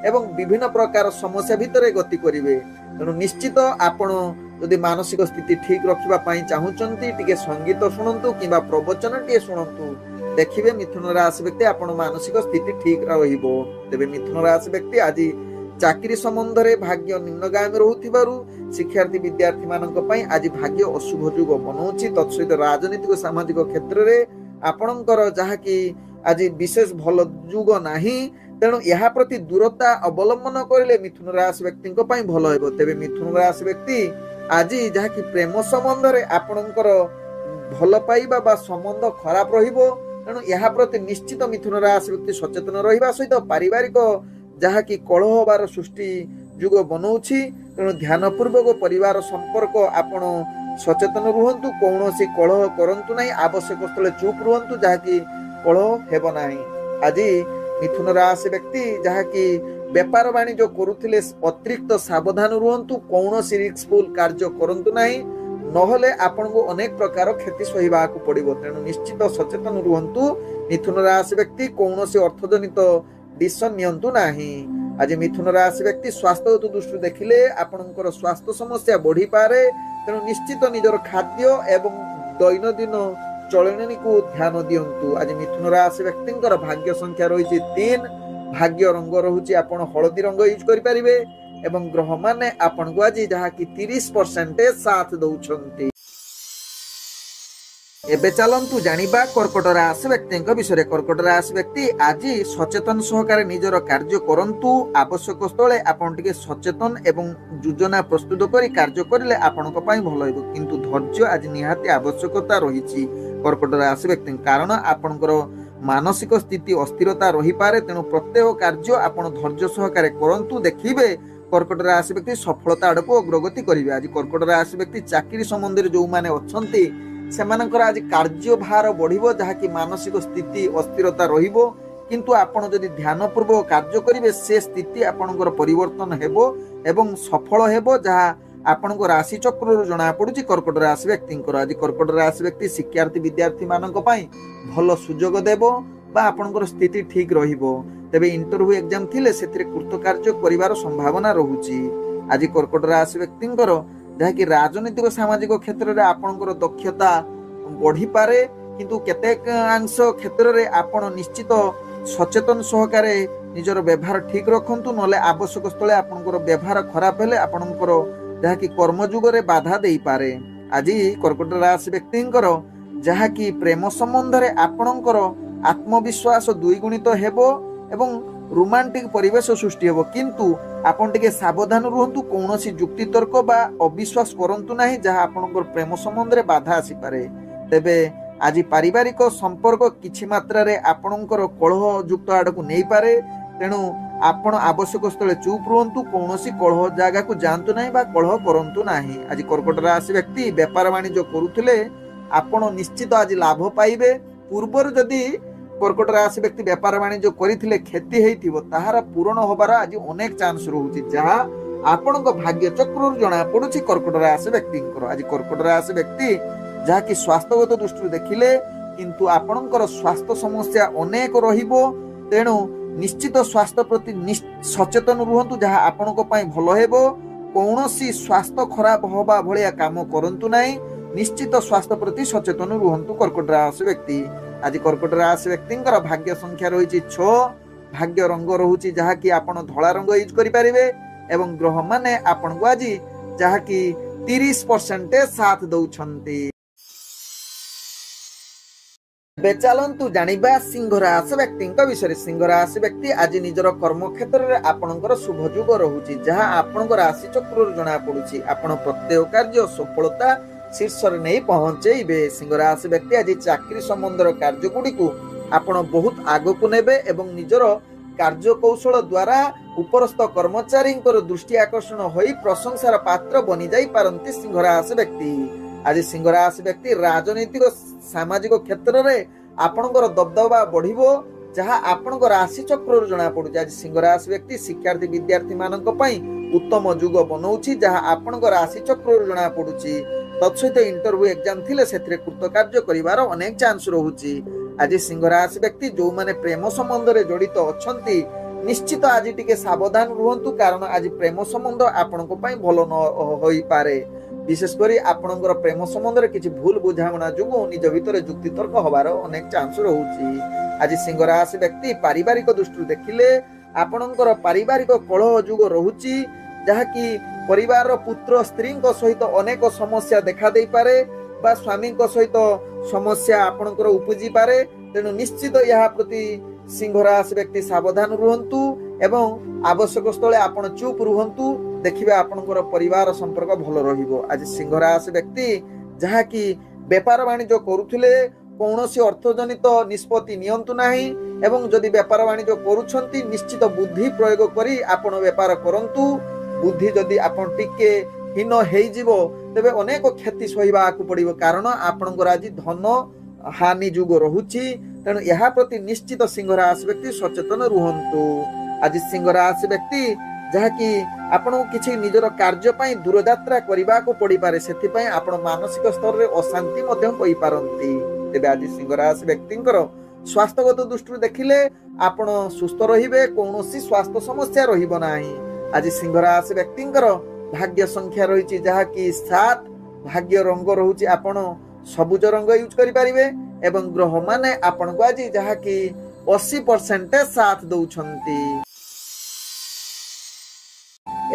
ଏବଂ ବିଭିନ୍ନ ପ୍ରକାର ସମସ୍ୟା ଭିତରେ ଗତି କରିବେ। ତେଣୁ ନିଶ୍ଚିତ ଆପଣ ଯଦି ମାନସିକ ସ୍ଥିତି ଠିକ ରଖିବା ପାଇଁ ଚାହୁଁଛନ୍ତି, ଟିକେ ସଙ୍ଗୀତ ଶୁଣନ୍ତୁ କିମ୍ବା ପ୍ରବଚନ ଟିକେ ଶୁଣନ୍ତୁ, ଦେଖିବେ ମିଥୁନ ରାଶି ବ୍ୟକ୍ତି ଆପଣ ମାନସିକ ସ୍ଥିତି ଠିକ ରହିବ। ତେବେ ମିଥୁନ ରାଶି ବ୍ୟକ୍ତି ଆଜି ଚାକିରି ସମ୍ବନ୍ଧରେ ଭାଗ୍ୟ ନିମ୍ନଗାମୀ ରହୁଥିବାରୁ ଶିକ୍ଷାର୍ଥୀ ବିଦ୍ୟାର୍ଥୀ ମାନଙ୍କ ପାଇଁ ଆଜି ଭାଗ୍ୟ ଅଶୁଭ ଯୁଗ ବନଉଛି। ତତ୍ସହିତ ରାଜନୈତିକ ସାମାଜିକ କ୍ଷେତ୍ରରେ ଆପଣଙ୍କର ଯାହାକି ଆଜି ବିଶେଷ ଭଲ ଯୁଗ ନାହିଁ। ତେଣୁ ଏହା ପ୍ରତି ଦୂରତା ଅବଲମ୍ବନ କରିଲେ ମିଥୁନ ରାଶି ବ୍ୟକ୍ତିଙ୍କ ପାଇଁ ଭଲ ହେବ। ତେବେ ମିଥୁନ ରାଶି ବ୍ୟକ୍ତି ଆଜି ଯାହାକି ପ୍ରେମ ସମ୍ବନ୍ଧରେ ଆପଣଙ୍କର ଭଲ ପାଇବା ବା ସମ୍ବନ୍ଧ ଖରାପ ରହିବ। ତେଣୁ ଏହା ପ୍ରତି ନିଶ୍ଚିତ ମିଥୁନ ରାଶି ବ୍ୟକ୍ତି ସଚେତନ ରହିବା ସହିତ ପାରିବାରିକ ଯାହାକି କଳହ ହବାର ସୃଷ୍ଟି ଯୁଗ ବନଉଛି। ତେଣୁ ଧ୍ୟାନ ପୂର୍ବକ ପରିବାର ସମ୍ପର୍କ ଆପଣ ସଚେତନ ରୁହନ୍ତୁ, କୌଣସି କଳହ କରନ୍ତୁ ନାହିଁ, ଆବଶ୍ୟକ ସ୍ଥଳେ ଚୁପ୍ ରୁହନ୍ତୁ, ଯାହାକି କଳହ ହେବ ନାହିଁ। ଆଜି ମିଥୁନ ରାଶି ବ୍ୟକ୍ତି ଯାହାକି ବେପାର ବାଣିଜ୍ୟ କରୁଥିଲେ ଅତିରିକ୍ତ ସାବଧାନ ରୁହନ୍ତୁ, କୌଣସି ରିସ୍କଫୁଲ କାର୍ଯ୍ୟ କରନ୍ତୁ ନାହିଁ, ନହେଲେ ଆପଣଙ୍କୁ ଅନେକ ପ୍ରକାର କ୍ଷତି ସହିବାକୁ ପଡିବ। ତେଣୁ ନିଶ୍ଚିତ ସଚେତନ ରୁହନ୍ତୁ। ମିଥୁନ ରାଶି ବ୍ୟକ୍ତି କୌଣସି ଅର୍ଥଜନିତ ଡିସିସନ ନିଅନ୍ତୁ ନାହିଁ। ଆଜି ମିଥୁନ ରାଶି ବ୍ୟକ୍ତି ସ୍ୱାସ୍ଥ୍ୟଗତ ଦୃଷ୍ଟିରୁ ଦେଖିଲେ ଆପଣଙ୍କର ସ୍ୱାସ୍ଥ୍ୟ ସମସ୍ୟା ବଢିପାରେ। ତେଣୁ ନିଶ୍ଚିତ ନିଜର ଖାଦ୍ୟ ଏବଂ ଦୈନନ୍ଦିନ ଚଳଣିକୁ ଧ୍ୟାନ ଦିଅନ୍ତୁ। ଆଜି ମିଥୁନ ରାଶି ବ୍ୟକ୍ତିଙ୍କର ଭାଗ୍ୟ ସଂଖ୍ୟା ରହିଛି 3। ଭାଗ୍ୟ ରଙ୍ଗ ରହୁଛି ଆପଣ ହଳଦୀ ରଙ୍ଗ ୟୁଜ କରିପାରିବେ ଏବଂ ଗ୍ରହମାନେ ଆପଣଙ୍କୁ ଆଜି ଯାହାକି 30% ସାଥ ଦଉଛନ୍ତି। ଏବେ ଚାଲନ୍ତୁ ଜାଣିବା କର୍କଟ ରାଶି ବ୍ୟକ୍ତିଙ୍କ ବିଷୟରେ। କର୍କଟ ରାଶି ବ୍ୟକ୍ତି ଆଜି ସଚେତନ ସହକାରେ ନିଜର କାର୍ଯ୍ୟ କରନ୍ତୁ। ଆବଶ୍ୟକ ସ୍ଥଳେ ଆପଣ ଟିକେ ସଚେତନ ଏବଂ ଯୋଜନା ପ୍ରସ୍ତୁତ କରି କାର୍ଯ୍ୟ କରିଲେ ଆପଣଙ୍କ ପାଇଁ ଭଲ ହେବ, କିନ୍ତୁ ଧୈର୍ଯ୍ୟ ଆଜି ନିହାତି ଆବଶ୍ୟକତା ରହିଛି କର୍କଟ ରାଶି ବ୍ୟକ୍ତି, କାରଣ ଆପଣଙ୍କର ମାନସିକ ସ୍ଥିତି ଅସ୍ଥିରତା ରହିପାରେ। ତେଣୁ ପ୍ରତ୍ୟେକ କାର୍ଯ୍ୟ ଆପଣ ଧୈର୍ଯ୍ୟ ସହକାରେ କରନ୍ତୁ, ଦେଖିବେ କର୍କଟ ରାଶି ବ୍ୟକ୍ତି ସଫଳତା ଆଡକୁ ଅଗ୍ରଗତି କରିବେ। ଆଜି କର୍କଟ ରାଶି ବ୍ୟକ୍ତି ଚାକିରି ସମ୍ବନ୍ଧରେ ଯୋଉମାନେ ଅଛନ୍ତି ସେମାନଙ୍କର ଆଜି କାର୍ଯ୍ୟଭାର ବଢିବ, ଯାହାକି ମାନସିକ ସ୍ଥିତି ଅସ୍ଥିରତା ରହିବ, କିନ୍ତୁ ଆପଣ ଯଦି ଧ୍ୟାନ ପୂର୍ବକ କାର୍ଯ୍ୟ କରିବେ ସେ ସ୍ଥିତି ଆପଣଙ୍କର ପରିବର୍ତ୍ତନ ହେବ ଏବଂ ସଫଳ ହେବ, ଯାହା ଆପଣଙ୍କ ରାଶି ଚକ୍ରରୁ ଜଣା ପଡୁଛି କର୍କଟ ରାଶି ବ୍ୟକ୍ତିଙ୍କର। ଆଜି କର୍କଟ ରାଶି ବ୍ୟକ୍ତି ଶିକ୍ଷାର୍ଥୀ ବିଦ୍ୟାର୍ଥୀ ମାନଙ୍କ ପାଇଁ ଭଲ ସୁଯୋଗ ଦେବ ବା ଆପଣଙ୍କର ସ୍ଥିତି ଠିକ ରହିବ। ତେବେ ଇଣ୍ଟରଭ୍ୟୁ ଏକ୍ଜାମ ଥିଲେ ସେଥିରେ କୃତକାର୍ଯ୍ୟ କରିବାର ସମ୍ଭାବନା ରହୁଛି। ଆଜି କର୍କଟ ରାଶି ବ୍ୟକ୍ତିଙ୍କର ଯାହାକି ରାଜନୈତିକ ସାମାଜିକ କ୍ଷେତ୍ରରେ ଆପଣଙ୍କର ଦକ୍ଷତା ବଢିପାରେ, କିନ୍ତୁ କେତେକାଂଶ କ୍ଷେତ୍ରରେ ଆପଣ ନିଶ୍ଚିତ ସଚେତନ ସହକାରେ ନିଜର ବ୍ୟବହାର ଠିକ ରଖନ୍ତୁ, ନହେଲେ ଆବଶ୍ୟକ ସ୍ଥଳେ ଆପଣଙ୍କର ବ୍ୟବହାର ଖରାପ ହେଲେ ଆପଣଙ୍କର ଯାହାକି କର୍ମଯୁଗରେ ବାଧା ଦେଇପାରେ। ଆଜି କର୍କଟ ରାଶି ବ୍ୟକ୍ତିଙ୍କର ଯାହାକି ପ୍ରେମ ସମ୍ବନ୍ଧରେ ଆପଣଙ୍କର ଆତ୍ମବିଶ୍ୱାସ ଦ୍ୱିଗୁଣିତ ହେବ ଏବଂ ରୋମାଣ୍ଟିକ ପରିବେଶ ସୃଷ୍ଟି ହେବ, କିନ୍ତୁ ଆପଣ ଟିକେ ସାବଧାନ ରୁହନ୍ତୁ, କୌଣସି ଯୁକ୍ତିତର୍କ ବା ଅବିଶ୍ୱାସ କରନ୍ତୁ ନାହିଁ, ଯାହା ଆପଣଙ୍କର ପ୍ରେମ ସମ୍ବନ୍ଧରେ ବାଧା ଆସିପାରେ। ତେବେ ଆଜି ପାରିବାରିକ ସମ୍ପର୍କ କିଛି ମାତ୍ରାରେ ଆପଣଙ୍କର କଳହ ଯୁକ୍ତ ଆଡକୁ ନେଇପାରେ। ତେଣୁ ଆପଣ ଆବଶ୍ୟକ ସ୍ଥଳେ ଚୁପ୍ ରୁହନ୍ତୁ, କୌଣସି କଳହ ଜାଗାକୁ ଯାଆନ୍ତୁ ନାହିଁ ବା କଳହ କରନ୍ତୁ ନାହିଁ। ଆଜି କର୍କଟ ରାଶି ବ୍ୟକ୍ତି ବେପାର ବାଣିଜ୍ୟ କରୁଥିଲେ ଆପଣ ନିଶ୍ଚିତ ଆଜି ଲାଭ ପାଇବେ। ପୂର୍ବରୁ ଯଦି କର୍କଟ ରାଶି ବ୍ୟକ୍ତି ବେପାର ବାଣିଜ୍ୟ କରିଥିଲେ କ୍ଷତି ହେଇଥିବ, ତାହାର ପୂରଣ ହବାର ଆଜି ଅନେକ ଚାନ୍ସ ରହୁଛି, ଯାହା ଆପଣଙ୍କ ଭାଗ୍ୟ ଚକ୍ରରୁ ଜଣା ପଡୁଛି କର୍କଟ ରାଶି ବ୍ୟକ୍ତିଙ୍କର। ଆଜି କର୍କଟ ରାଶି ବ୍ୟକ୍ତି ଯାହାକି ସ୍ୱାସ୍ଥ୍ୟଗତ ଦୃଷ୍ଟିରୁ ଦେଖିଲେ किंतु आपणकर स्वास्थ्य समस्या अनेक रहिबो तेणु निश्चित स्वास्थ्य प्रति सचेतन रुहंतु जहाँ आपणक पई भलो हेबो कौनसी स्वास्थ्य खराब होबा भलिया काम करंतु नाही निश्चित स्वास्थ्य प्रति सचेतन रुहंतु कर्कट राशि व्यक्ति आज कर्कट राशि व्यक्तिंकर भाग्य संख्या रही 6 भाग्य रंग रहुची जहाँ कि आपण धला रंग यूज करि परिबे एवं ग्रह माने आपण को आज जहाँ कि 30% साथ दउछंती। चलतु जानिबा सिंह राशि व्यक्ति विषय सिंह राशि व्यक्ति आज निजर कर्म क्षेत्र में आपणकर शुभ जुग रहुची जहाँ आपणकर राशि चक्र जना पड़ुची आपण प्रत्येक कार्य सफलता शीर्ष नहीं पहुंचेबे। सिंह राशि व्यक्ति आज चाकरी संबंधर कार्य गुड़ी को आपण बहुत आगक नेबे एवं निजर कार्य कौशल द्वारा उपरस्थ कर्मचारी दृष्टि आकर्षण होई प्रशंसार पात्र बनी जाई पारंती सिंह राशि व्यक्ति। आज सिंह राशि व्यक्ति राजनीतिक सामाजिक क्षेत्र में आपणकर दबदबा बढ़िबो जहाँ आपणकर राशि चक्र जना पड़ुची। आज सिंह राशि व्यक्ति शिक्षार्थी विद्यार्थी मानक पई उत्तम जुग बनौछि जहाँ आपणकर राशि चक्र जना पड़ुची। तत्सहित इंटरव्यू एग्जाम थिले सेथिरे कृतकार्य करिवार अनेक चांस रहुची। आज सिंह राशि व्यक्ति जो माने प्रेम संबंध रे जड़ित अछंती निश्चित आज टिके सावधान रुहंतु कारण आज प्रेम संबंध आपणको पई भलो न होई पारे। विशेष करी आपणकर प्रेम संबंध रे किछि भूल बुझामणा जुगु निज भितरे जुक्ति तर्क होबार अनेक चांस रहुची। आज सिंह राशि व्यक्ति पारिवारिक दृष्टि देखिले आपणकर पारिवारिक कलह जुग रहुची जहाँ कि परिवार पुत्र स्त्री सहित अनेक समस्या देखा दे पारे बा स्वामी सहित समस्या आपणकर उपजी पारे तेणु निश्चित यह प्रति सिंह राशि व्यक्ति सावधान रुहंतु एवं आवश्यक स्थले आपण चुप रुहंतु देखिबे आपणकर परिवार संपर्क भलो रहिबो। आज सिंह राशि व्यक्ति जहाँ कि व्यापार वाणिज्य करुथिले कौनसी अर्थजनित निष्पत्ति नियंतु नाही एवं जदि व्यापार वाणिज्य करूछंती निश्चित बुद्धि प्रयोग करी आपण व्यापार करंतु। बुद्धि जदि आपण टिके हीन हेजिबो तेबे अनेक क्षति सहिबा को पड़िबो कारण आपणकर आज धन हानि जुग रहुची तेणु यह प्रति निश्चित सिंह राशि व्यक्ति सचेतन रुहंतु। आज सिंह राशि व्यक्ति जहाँ कि आपण किछि निजर कार्य पई दूर यात्रा करबा को पड़ी पारे सेथि पई आपण मानसिक स्तर रे अशांति मध्य होई पारंती। तेबे आज सिंह राशि व्यक्तिंकर स्वास्थ्यगत दृष्टि देखिले आपण सुस्थ रहिबे कौनसी स्वास्थ्य समस्या रहिबो नाही। आज सिंह राशि व्यक्तिंकर भाग्य संख्या रही जहाँ कि 7 भाग्य रंग रहुची आपण सबुज रंग यूज करि परिबे एवं ग्रह माने आपण को आज जहाँ कि 80% साथ दउछंती।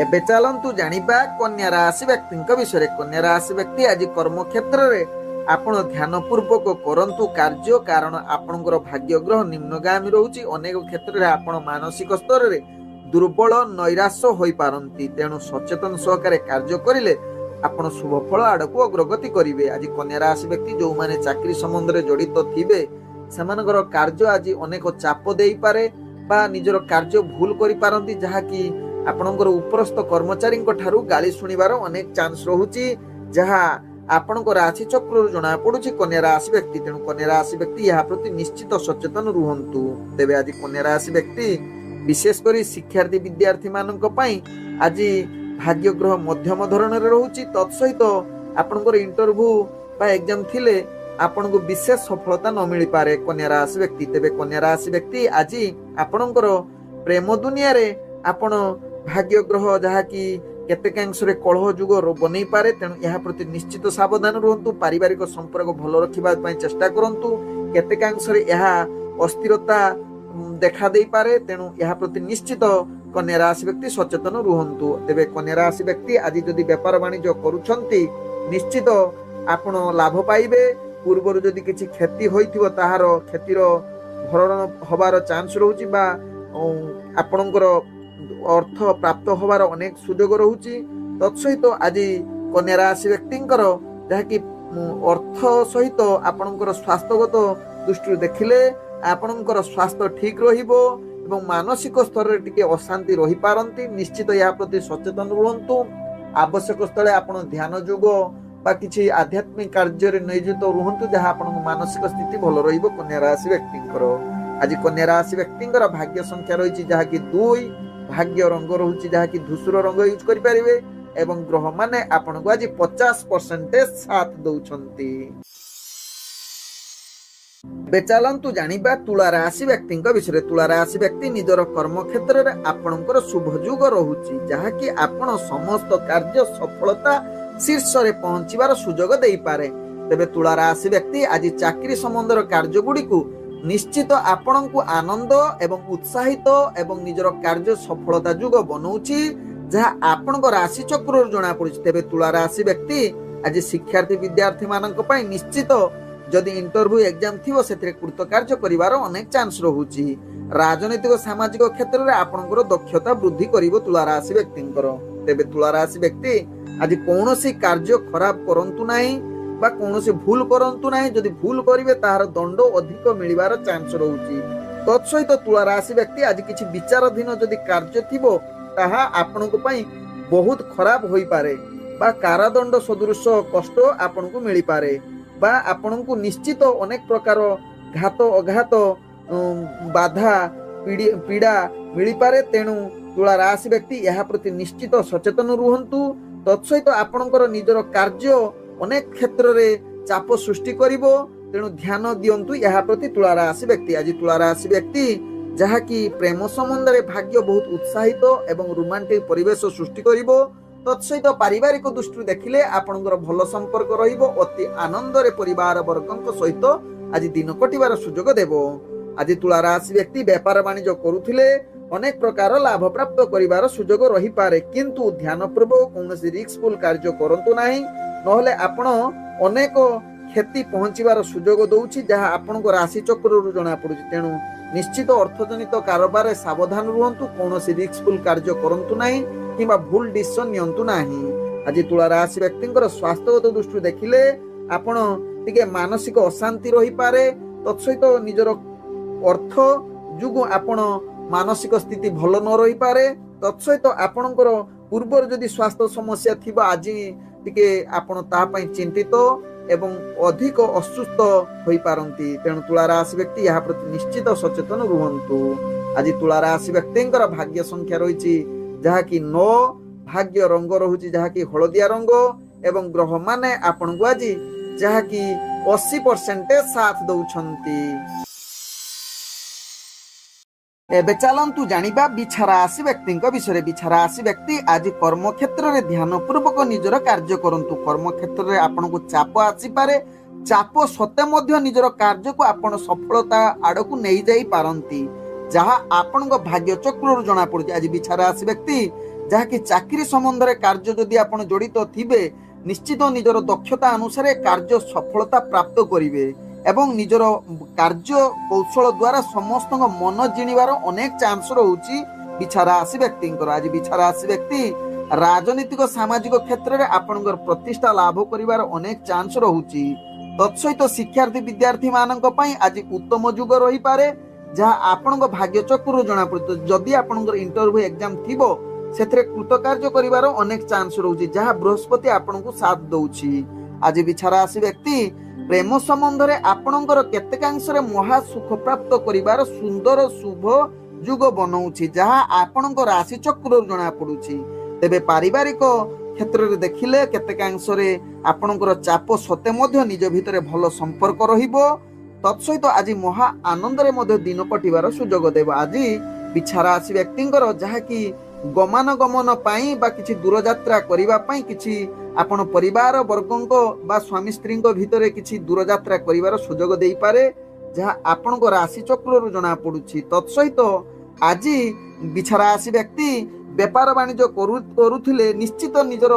एबे चलंतु जानिबा कन्या राशि व्यक्ति विषय। कन्या राशि व्यक्ति आज कर्म क्षेत्र में आपण ध्यान पूर्वक करंतु कार्य कारण आपणकर भाग्य ग्रह निम्नगामी रहुची अनेक क्षेत्र में आपण मानसिक स्तर रे दुर्बल नैराश्य होई पारंती तेणु सचेतन सहकारे कार्य करिले आपण शुभ फल आड़क अग्रगति करिवे। आज कन्या राशि व्यक्ति जो माने चाकरी संबंध रे जड़ित थिबे सेमानकर कार्य आज अनेक चाप देई पारे बा निजर कार्य भूल करि पारंती जहाँ कि आपणकर उपरस्थ कर्मचारी ठारू गाली सुनिबार अनेक चांस रहुची जहाँ आपणक राशि चक्र जना पड़ुची कन्या राशि व्यक्ति तेणु कन्या राशि व्यक्ति यह प्रति निश्चित सचेतन रुहंतु। तेबे आज कन्या राशि व्यक्ति विशेष करी शिक्षार्थी विद्यार्थी मानक पई आज भाग्य ग्रह मध्यम धरण रहुची तत्सहित आपणकर इंटरव्यू बा एग्जाम थिले आपनको विशेष सफलता न मिली पारे कन्या राशि व्यक्ति। तेबे कन्या राशि व्यक्ति आज आपणकर प्रेम दुनिया रे आपण भाग्य ग्रह जहाँ कि केतेकांश रे कलह जुग बनै पारे तेणु यह प्रति निश्चित सावधान रुहंतु। पारिवारिक संपर्क भलो रखिबा पई चेष्टा करंतु। केतेकांश रे यह अस्थिरता देखा दे पारे तेणु यह प्रति निश्चित कन्या राशि व्यक्ति सचेतन रुहंतु। तेबे कन्या राशि व्यक्ति आज जदि व्यापार वाणिज्य करूछंती निश्चित आपण लाभ पाइबे। पूर्व जदि किछि क्षति होइथिबो ताहार क्षतिर भरण होबार चांस रहुची बा आपणकर अर्थ प्राप्त होबार अनेक सुयोग रहुची। तत्सहित आज कन्या राशि व्यक्तिंकर जहाँ कि अर्थ सहित आपणकर स्वास्थ्यगत दृष्टि देखिले आपणकर स्वास्थ्य ठीक रहिबो एवं मानसिक स्तर रे टिके अशांति रही पारंती। निश्चित या प्रति सचेतन रुहंतु। आवश्यक स्थले आपण ध्यान जोग बा किछि आध्यात्मिक कार्य रे नियोजित रुहंतु जहाँ आपण मानसिक स्थिति भलो रहिबो कन्या राशि व्यक्तिंकर। आज कन्या राशि व्यक्तिंकर भाग्य संख्या रही जहाँ कि 2 भाग्य रंग रहुची जहाँ कि धूसर रंग यूज करि परिबे एवं ग्रह माने आपण को आज 50% साथ दउछंती। ଏବେ ଚାଲନ୍ତୁ ଜାଣିବା ତୁଳା ରାଶି ବ୍ୟକ୍ତିଙ୍କ ବିଷୟରେ। ତୁଳା ରାଶି ବ୍ୟକ୍ତି ନିଜର କର୍ମ କ୍ଷେତ୍ରରେ ଆପଣଙ୍କର ଶୁଭ ଯୁଗ ରହୁଛି, ଯାହାକି ଆପଣ ସମସ୍ତ କାର୍ଯ୍ୟ ସଫଳତା ଶୀର୍ଷରେ ପହଞ୍ଚିବାର ସୁଯୋଗ ଦେଇପାରେ। ତେବେ ତୁଳା ରାଶି ବ୍ୟକ୍ତି ଆଜି ଚାକିରି ସମ୍ବନ୍ଧର କାର୍ଯ୍ୟଗୁଡ଼ିକୁ ନିଶ୍ଚିତ ଆପଣଙ୍କୁ ଆନନ୍ଦ ଏବଂ ଉତ୍ସାହିତ ଏବଂ ନିଜର କାର୍ଯ୍ୟ ସଫଳତା ଯୁଗ ବନଉଛି, ଯାହା ଆପଣଙ୍କ ରାଶି ଚକ୍ରରୁ ଜଣାପଡୁଛି। ତେବେ ତୁଳା ରାଶି ବ୍ୟକ୍ତି ଆଜି ଶିକ୍ଷାର୍ଥୀ ବିଦ୍ୟାର୍ଥୀ ମାନଙ୍କ ପାଇଁ ନିଶ୍ଚିତ ଯଦି ଇଣ୍ଟରଭ୍ୟୁ ଏକ୍ଜାମ ଥିବ ସେଥିରେ କୃତକାର୍ଯ୍ୟ କରିବାର ଅନେକ ଚାନ୍ସ ରହୁଛି। ରାଜନୈତିକ ସାମାଜିକ କ୍ଷେତ୍ରରେ ଆପଣଙ୍କର ଦକ୍ଷତା ବୃଦ୍ଧି କରିବ ତୁଳା ରାଶି ବ୍ୟକ୍ତିଙ୍କର। ତେବେ ତୁଳା ରାଶି ବ୍ୟକ୍ତି ଆଜି କୌଣସି କାର୍ଯ୍ୟ ଖରାପ କରନ୍ତୁ ନାହିଁ ବା କୌଣସି ଭୁଲ କରନ୍ତୁ ନାହିଁ। ଯଦି ଭୁଲ କରିବେ ତାହାର ଦଣ୍ଡ ଅଧିକ ମିଳିବାର ଚାନ୍ସ ରହୁଛି। ତତ୍ସହିତ ତୁଳା ରାଶି ବ୍ୟକ୍ତି ଆଜି କିଛି ବିଚାରାଧୀନ ଯଦି କାର୍ଯ୍ୟ ଥିବ ତାହା ଆପଣଙ୍କ ପାଇଁ ବହୁତ ଖରାପ ହୋଇପାରେ ବା କାରାଦଣ୍ଡ ସଦୃଶ କଷ୍ଟ ଆପଣଙ୍କୁ ମିଳିପାରେ ବା ଆପଣଙ୍କୁ ନିଶ୍ଚିତ ଅନେକ ପ୍ରକାର ଘାତ ଅଘାତ ବାଧା ପୀଡ଼ା ମିଳିପାରେ। ତେଣୁ ତୁଳା ରାଶି ବ୍ୟକ୍ତି ଏହା ପ୍ରତି ନିଶ୍ଚିତ ସଚେତନ ରୁହନ୍ତୁ। ତତ୍ସହିତ ଆପଣଙ୍କର ନିଜର କାର୍ଯ୍ୟ ଅନେକ କ୍ଷେତ୍ରରେ ଚାପ ସୃଷ୍ଟି କରିବ, ତେଣୁ ଧ୍ୟାନ ଦିଅନ୍ତୁ ଏହା ପ୍ରତି ତୁଳା ରାଶି ବ୍ୟକ୍ତି। ଆଜି ତୁଳା ରାଶି ବ୍ୟକ୍ତି ଯାହାକି ପ୍ରେମ ସମ୍ବନ୍ଧରେ ଭାଗ୍ୟ ବହୁତ ଉତ୍ସାହିତ ଏବଂ ରୋମାଣ୍ଟିକ ପରିବେଶ ସୃଷ୍ଟି କରିବ। ତତ୍ସହିତ ପାରିବାରିକ ଦୃଷ୍ଟିରୁ ଦେଖିଲେ ଆପଣଙ୍କର ଭଲ ସମ୍ପର୍କ ରହିବ। ଅତି ଆନନ୍ଦରେ ପରିବାର ବର୍ଗଙ୍କ ସହିତ ଆଜି ଦିନ କଟିବାର ସୁଯୋଗ ଦେବ। ଆଜି ତୁଳା ରାଶି ବ୍ୟକ୍ତି ବେପାର ବାଣିଜ୍ୟ କରୁଥିଲେ ଅନେକ ପ୍ରକାର ଲାଭ ପ୍ରାପ୍ତ କରିବାର ସୁଯୋଗ ରହିପାରେ, କିନ୍ତୁ ଧ୍ୟାନପୂର୍ବକ କୌଣସି ରିସ୍କଫୁଲ କାର୍ଯ୍ୟ କରନ୍ତୁ ନାହିଁ, ନହେଲେ ଆପଣ ଅନେକ କ୍ଷତି ପହଞ୍ଚିବାର ସୁଯୋଗ ଦଉଛି, ଯାହା ଆପଣଙ୍କ ରାଶି ଚକ୍ରରୁ ଜଣାପଡୁଛି। ତେଣୁ ନିଶ୍ଚିତ ଅର୍ଥଜନିତ କାରବାରରେ ସାବଧାନ ରୁହନ୍ତୁ, କୌଣସି ରିସ୍କଫୁଲ କାର୍ଯ୍ୟ କରନ୍ତୁ ନାହିଁ କିମ୍ବା ଭୁଲ ଡିସିସନ ନିଅନ୍ତୁ ନାହିଁ। ଆଜି ତୁଳା ରାଶି ବ୍ୟକ୍ତିଙ୍କର ସ୍ୱାସ୍ଥ୍ୟଗତ ଦୃଷ୍ଟିରୁ ଦେଖିଲେ ଆପଣ ଟିକେ ମାନସିକ ଅଶାନ୍ତି ରହିପାରେ। ତତ୍ସହିତ ନିଜର ଅର୍ଥ ଯୋଗୁଁ ଆପଣ ମାନସିକ ସ୍ଥିତି ଭଲ ନ ରହିପାରେ। ତତ୍ସହିତ ଆପଣଙ୍କର ପୂର୍ବରୁ ଯଦି ସ୍ୱାସ୍ଥ୍ୟ ସମସ୍ୟା ଥିବ ଆଜି ଟିକେ ଆପଣ ତା ପାଇଁ ଚିନ୍ତିତ ଏବଂ ଅଧିକ ଅସୁସ୍ଥ ହୋଇପାରନ୍ତି। ତେଣୁ ତୁଳା ରାଶି ବ୍ୟକ୍ତି ଏହା ପ୍ରତି ନିଶ୍ଚିତ ସଚେତନ ରୁହନ୍ତୁ। ଆଜି ତୁଳା ରାଶି ବ୍ୟକ୍ତିଙ୍କର ଭାଗ୍ୟ ସଂଖ୍ୟା ରହିଛି ଯାହାକି 9, ଭାଗ୍ୟ ରଙ୍ଗ ରହୁଛି ଯାହାକି ହଳଦିଆ ରଙ୍ଗ ଏବଂ ଗ୍ରହମାନେ ଆପଣଙ୍କୁ ଆଜି ଯାହାକି 80% ସାଥ ଦଉଛନ୍ତି। ଏବେ ଚାଲନ୍ତୁ ଜାଣିବା ବିଛା ରାଶି ବ୍ୟକ୍ତିଙ୍କ ବିଷୟରେ। ବିଛା ରାଶି ବ୍ୟକ୍ତି ଆଜି କର୍ମକ୍ଷେତ୍ରରେ ଧ୍ୟାନ ପୂର୍ବକ ନିଜର କାର୍ଯ୍ୟ କରନ୍ତୁ। କର୍ମକ୍ଷେତ୍ରରେ ଆପଣଙ୍କୁ ଚାପ ଆସିପାରେ, ଚାପ ସତ୍ତ୍ୱେ ମଧ୍ୟ ନିଜର କାର୍ଯ୍ୟକୁ ଆପଣ ସଫଳତା ଆଡକୁ ନେଇଯାଇ ପାରନ୍ତି, ଯାହା ଆପଣଙ୍କ ଭାଗ୍ୟ ଚକ୍ରରୁ ଜଣାପଡୁଛି। ଆଜି ବିଛା ରାଶି ବ୍ୟକ୍ତି ଯାହାକି ଚାକିରି ସମ୍ବନ୍ଧରେ କାର୍ଯ୍ୟ ଯଦି ଆପଣ ଜଡ଼ିତ ଥିବେ ନିଶ୍ଚିତ ନିଜର ଦକ୍ଷତା ଅନୁସାରେ କାର୍ଯ୍ୟ ସଫଳତା ପ୍ରାପ୍ତ କରିବେ ଏବଂ ନିଜର କାର୍ଯ୍ୟ କୌଶଳ ଦ୍ୱାରା ସମସ୍ତଙ୍କ ମନ ଜିଣିବାର ଅନେକ ଚାନ୍ସ ରହୁଛି ବିଛା ରାଶି ବ୍ୟକ୍ତିଙ୍କର। ଆଜି ବିଛା ରାଶି ବ୍ୟକ୍ତି ରାଜନୈତିକ ସାମାଜିକ କ୍ଷେତ୍ରରେ ଆପଣଙ୍କର ପ୍ରତିଷ୍ଠା ଲାଭ କରିବାର ଅନେକ ଚାନ୍ସ ରହୁଛି। ତତ୍ସହିତ ଶିକ୍ଷାର୍ଥୀ ବିଦ୍ୟାର୍ଥୀ ମାନଙ୍କ ପାଇଁ ଆଜି ଉତ୍ତମ ଯୁଗ ରହିପାରେ, ଯାହା ଆପଣଙ୍କ ଭାଗ୍ୟ ଚକ୍ରରୁ ଜଣାପଡୁଛି। ଯଦି ଆପଣଙ୍କର ଇଣ୍ଟରଭ୍ୟୁ ଏକ୍ଜାମ ଥିବ ସେଥିରେ କୃତକାର୍ଯ୍ୟ କରିବାର ଅନେକ ଚାନ୍ସ ରହୁଛି, ଯାହା ବୃହସ୍ପତି ଆପଣଙ୍କୁ ସାଥ ଦଉଛି। ଆଜି ବିଛା ରାଶି ବ୍ୟକ୍ତି ପ୍ରେମ ସମ୍ବନ୍ଧରେ ଆପଣଙ୍କର କେତେକାଂଶରେ ମହା ସୁଖ ପ୍ରାପ୍ତ କରିବାର ସୁନ୍ଦର ଶୁଭ ଯୁଗ ବନଉଛି, ଯାହା ଆପଣଙ୍କ ରାଶି ଚକ୍ରରୁ ଜଣାପଡୁଛି। ତେବେ ପାରିବାରିକ କ୍ଷେତ୍ରରେ ଦେଖିଲେ କେତେକାଂଶରେ ଆପଣଙ୍କର ଚାପ ସତ୍ତ୍ୱେ ମଧ୍ୟ ନିଜ ଭିତରେ ଭଲ ସମ୍ପର୍କ ରହିବ। ତତ୍ସହିତ ଆଜି ମହା ଆନନ୍ଦରେ ମଧ୍ୟ ଦିନ କଟିବାର ସୁଯୋଗ ଦେବ। ଆଜି ବିଛା ରାଶି ବ୍ୟକ୍ତିଙ୍କର ଯାହାକି ଗମନାଗମନ ପାଇଁ ବା କିଛି ଦୂରଯାତ୍ରା କରିବା ପାଇଁ କିଛି ଆପଣ ପରିବାର ବର୍ଗଙ୍କ ବା ସ୍ୱାମୀ ସ୍ତ୍ରୀଙ୍କ ଭିତରେ କିଛି ଦୂରଯାତ୍ରା କରିବାର ସୁଯୋଗ ଦେଇପାରେ, ଯାହା ଆପଣଙ୍କ ରାଶି ଚକ୍ରରୁ ଜଣାପଡୁଛି। ତତ୍ସହିତ ଆଜି ବିଛା ରାଶି ବ୍ୟକ୍ତି ବେପାର ବାଣିଜ୍ୟ କରୁଥିଲେ ନିଶ୍ଚିତ ନିଜର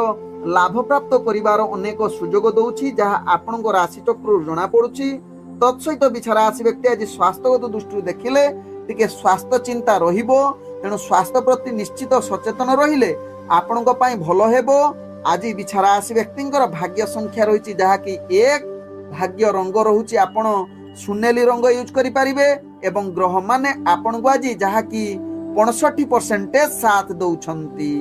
ଲାଭ ପ୍ରାପ୍ତ କରିବାର ଅନେକ ସୁଯୋଗ ଦଉଛି, ଯାହା ଆପଣଙ୍କ ରାଶି ଚକ୍ରରୁ ଜଣାପଡୁଛି। ତତ୍ସହିତ ବିଛା ରାଶି ବ୍ୟକ୍ତି ଆଜି ସ୍ୱାସ୍ଥ୍ୟଗତ ଦୃଷ୍ଟିରୁ ଦେଖିଲେ ଟିକେ ସ୍ୱାସ୍ଥ୍ୟ ଚିନ୍ତା ରହିବ, ତେଣୁ ସ୍ୱାସ୍ଥ୍ୟ ପ୍ରତି ନିଶ୍ଚିତ ସଚେତନ ରହିଲେ ଆପଣଙ୍କ ପାଇଁ ଭଲ ହେବ। ଆଜି ବିଛା ରାଶି ବ୍ୟକ୍ତିଙ୍କର ଭାଗ୍ୟ ସଂଖ୍ୟା ରହିଛି ଯାହାକି 1, ଭାଗ୍ୟ ରଙ୍ଗ ରହୁଛି ଆପଣ ସୁନେଲି ରଙ୍ଗ ୟୁଜ କରିପାରିବେ ଏବଂ ଗ୍ରହମାନେ ଆପଣଙ୍କୁ ଆଜି ଯାହାକି 65% ସାଥ ଦଉଛନ୍ତି।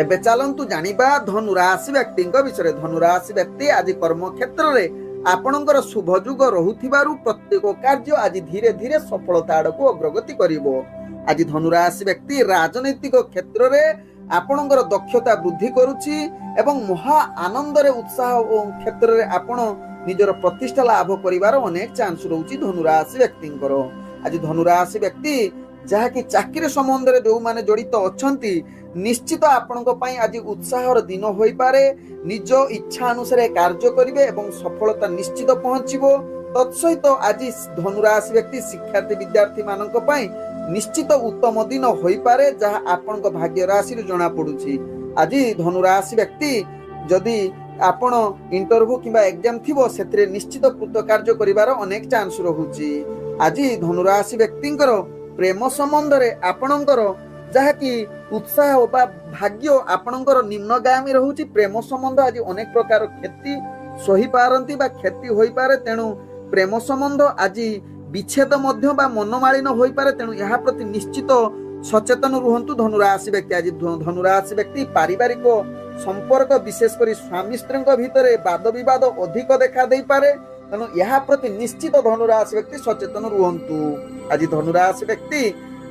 ଏବେ ଚାଲନ୍ତୁ ଜାଣିବା ଧନୁ ରାଶି ବ୍ୟକ୍ତିଙ୍କ ବିଷୟରେ। ଧନୁ ରାଶି ବ୍ୟକ୍ତି ଆଜି କର୍ମକ୍ଷେତ୍ରରେ ଆପଣଙ୍କର ଶୁଭ ଯୁଗ ରହୁଥିବାରୁ ପ୍ରତ୍ୟେକ କାର୍ଯ୍ୟ ଆଜି ଧୀରେ ଧୀରେ ସଫଳତା ଆଡକୁ ଅଗ୍ରଗତି କରିବ। ଆଜି ଧନୁ ରାଶି ବ୍ୟକ୍ତି ରାଜନୈତିକ କ୍ଷେତ୍ରରେ ଆପଣଙ୍କର ଦକ୍ଷତା ବୃଦ୍ଧି କରୁଛି ଏବଂ ମହା ଆନନ୍ଦରେ ଉତ୍ସାହ କ୍ଷେତ୍ରରେ ଆପଣ ନିଜର ପ୍ରତିଷ୍ଠା ଲାଭ କରିବାର ଅନେକ ଚାନ୍ସ ରହୁଛି ଧନୁରାଶି ବ୍ୟକ୍ତିଙ୍କର। ଆଜି ଧନୁରାଶି ବ୍ୟକ୍ତି ଯାହାକି ଚାକିରି ସମ୍ବନ୍ଧରେ ଯେଉଁମାନେ ଜଡ଼ିତ ଅଛନ୍ତି ନିଶ୍ଚିତ ଆପଣଙ୍କ ପାଇଁ ଆଜି ଉତ୍ସାହର ଦିନ ହୋଇପାରେ। ନିଜ ଇଚ୍ଛା ଅନୁସାରେ କାର୍ଯ୍ୟ କରିବେ ଏବଂ ସଫଳତା ନିଶ୍ଚିତ ପହଞ୍ଚିବ। ତତ୍ସହିତ ଆଜି ଧନୁରାଶି ବ୍ୟକ୍ତି ଶିକ୍ଷାର୍ଥୀ ବିଦ୍ୟାର୍ଥୀ ମାନଙ୍କ ପାଇଁ ନିଶ୍ଚିତ ଉତ୍ତମ ଦିନ ହୋଇପାରେ, ଯାହା ଆପଣଙ୍କ ଭାଗ୍ୟ ରାଶିରୁ ଜଣା ପଡୁଛି। ଆଜି ଧନୁରାଶି ବ୍ୟକ୍ତି ଯଦି ଆପଣ ଇଣ୍ଟରଭ୍ୟୁ କିମ୍ବା ଏକ୍ଜାମ ଥିବ ସେଥିରେ ନିଶ୍ଚିତ କୃତ କାର୍ଯ୍ୟ କରିବାର ଅନେକ ଚାନ୍ସ ରହୁଛି। ଆଜି ଧନୁରାଶି ବ୍ୟକ୍ତିଙ୍କର ପ୍ରେମ ସମ୍ବନ୍ଧରେ ଆପଣଙ୍କର ଯାହାକି ଉତ୍ସାହ ବା ଭାଗ୍ୟ ଆପଣଙ୍କର ନିମ୍ନଗାମୀ ରହୁଛି। ପ୍ରେମ ସମ୍ବନ୍ଧ ଆଜି ଅନେକ ପ୍ରକାର କ୍ଷତି ସହିପାରନ୍ତି ବା କ୍ଷତି ହୋଇପାରେ। ତେଣୁ ପ୍ରେମ ସମ୍ବନ୍ଧ ଆଜି ବିଚ୍ଛେଦ ମଧ୍ୟ ବା ମନମାଳିନ ହୋଇପାରେ। ତେଣୁ ଏହା ପ୍ରତି ନିଶ୍ଚିତ ସଚେତନ ରୁହନ୍ତୁ ଧନୁରାଶି ବ୍ୟକ୍ତି। ଆଜି ଧନୁରାଶି ବ୍ୟକ୍ତି ପାରିବାରିକ ସମ୍ପର୍କ ବିଶେଷ କରି ସ୍ୱାମୀ ସ୍ତ୍ରୀଙ୍କ ଭିତରେ ବାଦ ବିବାଦ ଅଧିକ ଦେଖା ଦେଇପାରେ। ତେଣୁ ଏହା ପ୍ରତି ନିଶ୍ଚିତ ଧନୁରାଶି ବ୍ୟକ୍ତି ସଚେତନ ରୁହନ୍ତୁ। ଆଜି ଧନୁରାଶି ବ୍ୟକ୍ତି